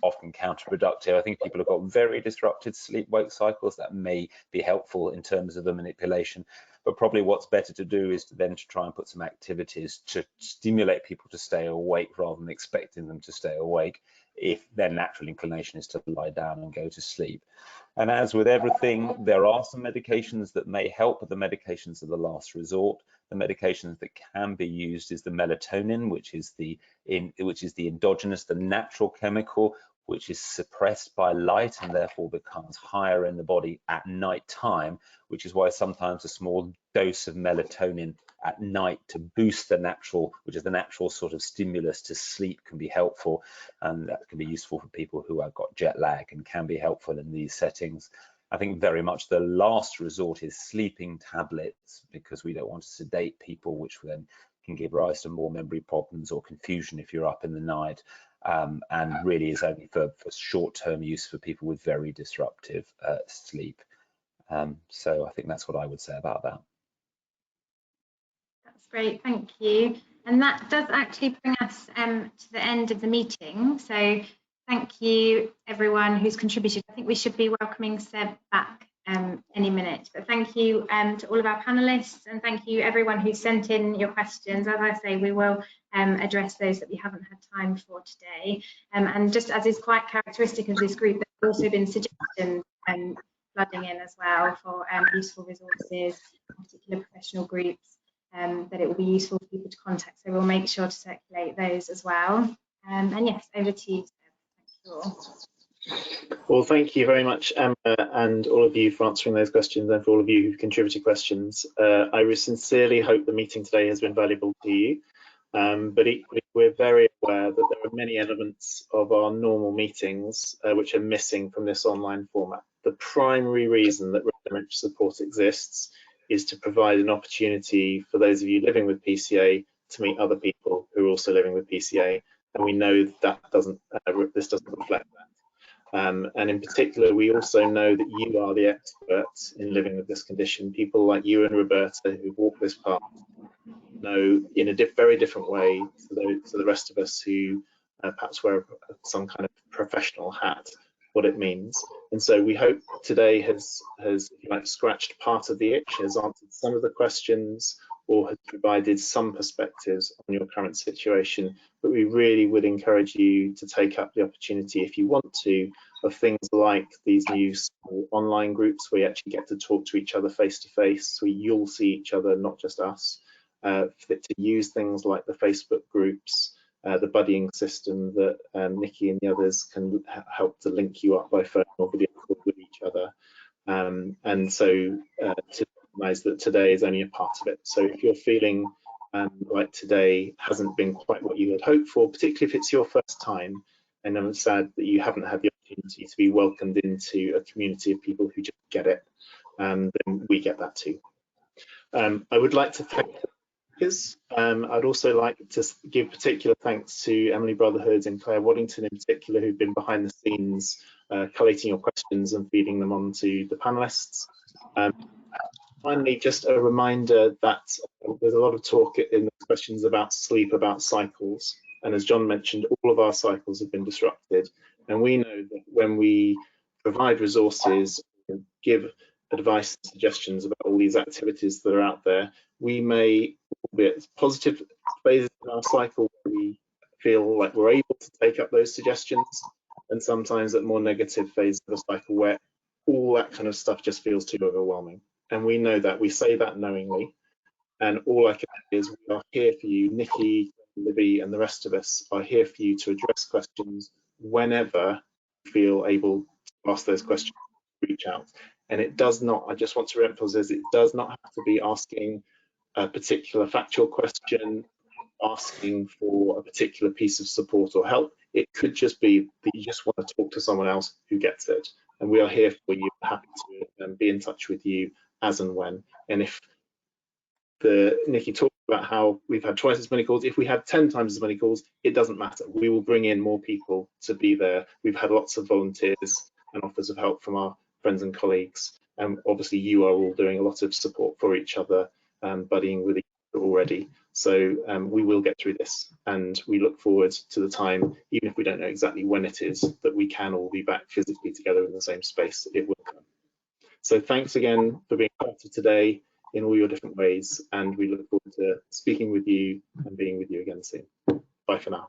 often counterproductive. I think people have got very disrupted sleep-wake cycles that may be helpful in terms of the manipulation, but probably what's better to do is to try and put some activities to stimulate people to stay awake rather than expecting them to stay awake if their natural inclination is to lie down and go to sleep. And as with everything, there are some medications that may help, but the medications are the last resort. The medications that can be used is the melatonin, which is the endogenous, the natural chemical, which is suppressed by light and therefore becomes higher in the body at night time, which is why sometimes a small dose of melatonin at night to boost the natural, which is the natural sort of stimulus to sleep, can be helpful, and that can be useful for people who have got jet lag and can be helpful in these settings. I think very much the last resort is sleeping tablets, because we don't want to sedate people, which then can give rise to more memory problems or confusion if you're up in the night, and really is only for short-term use for people with very disruptive sleep. So I think that's what I would say about that. That's great, thank you. And that does actually bring us to the end of the meeting. So thank you everyone who's contributed. I think we should be welcoming Seb back any minute, but thank you to all of our panelists, and thank you everyone who sent in your questions. As I say, we will address those that we haven't had time for today. And just as is quite characteristic of this group, there have also been suggestions flooding in as well for useful resources, particular professional groups that it will be useful for people to contact. So we'll make sure to circulate those as well. And yes, over to you, Seb. Thank you all. Well, thank you very much, Emma, and all of you for answering those questions, and for all of you who've contributed questions. I sincerely hope the meeting today has been valuable to you. But equally, we're very aware that there are many elements of our normal meetings which are missing from this online format. The primary reason that dementia support exists is to provide an opportunity for those of you living with PCA to meet other people who are also living with PCA, and we know that this doesn't reflect that. And in particular, we also know that you are the experts in living with this condition. People like you and Roberta who've walked this path know in a very different way to the rest of us who perhaps wear some kind of professional hat, what it means. And so we hope today has if you like, scratched part of the itch, has answered some of the questions, or has provided some perspectives on your current situation. But we really would encourage you to take up the opportunity, if you want to, of things like these new online groups where you actually get to talk to each other face to face, so you'll see each other, not just us. To use things like the Facebook groups, the buddying system that Nikki and the others can help to link you up by phone or video call with each other. And so to recognize that today is only a part of it. So if you're feeling like today hasn't been quite what you had hoped for, particularly if it's your first time, and I'm sad that you haven't had the opportunity to be welcomed into a community of people who just get it, then we get that too. I would like to thank I'd also like to give particular thanks to Emily Brotherhood and Claire Waddington in particular, who've been behind the scenes collating your questions and feeding them on to the panelists. Finally, just a reminder that there's a lot of talk in the questions about sleep, about cycles. And as John mentioned, all of our cycles have been disrupted. And we know that when we provide resources, give advice and suggestions about all these activities that are out there, we may be at positive phases in our cycle where we feel like we're able to take up those suggestions, and sometimes at more negative phases of the cycle where all that kind of stuff just feels too overwhelming. And we know that, we say that knowingly, and all I can say is we are here for you. Nikki, Libby and the rest of us are here for you to address questions whenever you feel able to ask those questions, reach out. And it does not, I just want to emphasize, it does not have to be asking a particular factual question, asking for a particular piece of support or help. It could just be that you just want to talk to someone else who gets it. And we are here for you, happy to be in touch with you as and when. And if Nikki talked about how we've had twice as many calls, if we had 10 times as many calls, it doesn't matter. We will bring in more people to be there. We've had lots of volunteers and offers of help from our friends and colleagues. And obviously you are all doing a lot of support for each other, buddying with each other already. So we will get through this, and we look forward to the time, even if we don't know exactly when it is, that we can all be back physically together in the same space. It will come. So thanks again for being part of today in all your different ways, and we look forward to speaking with you and being with you again soon. Bye for now.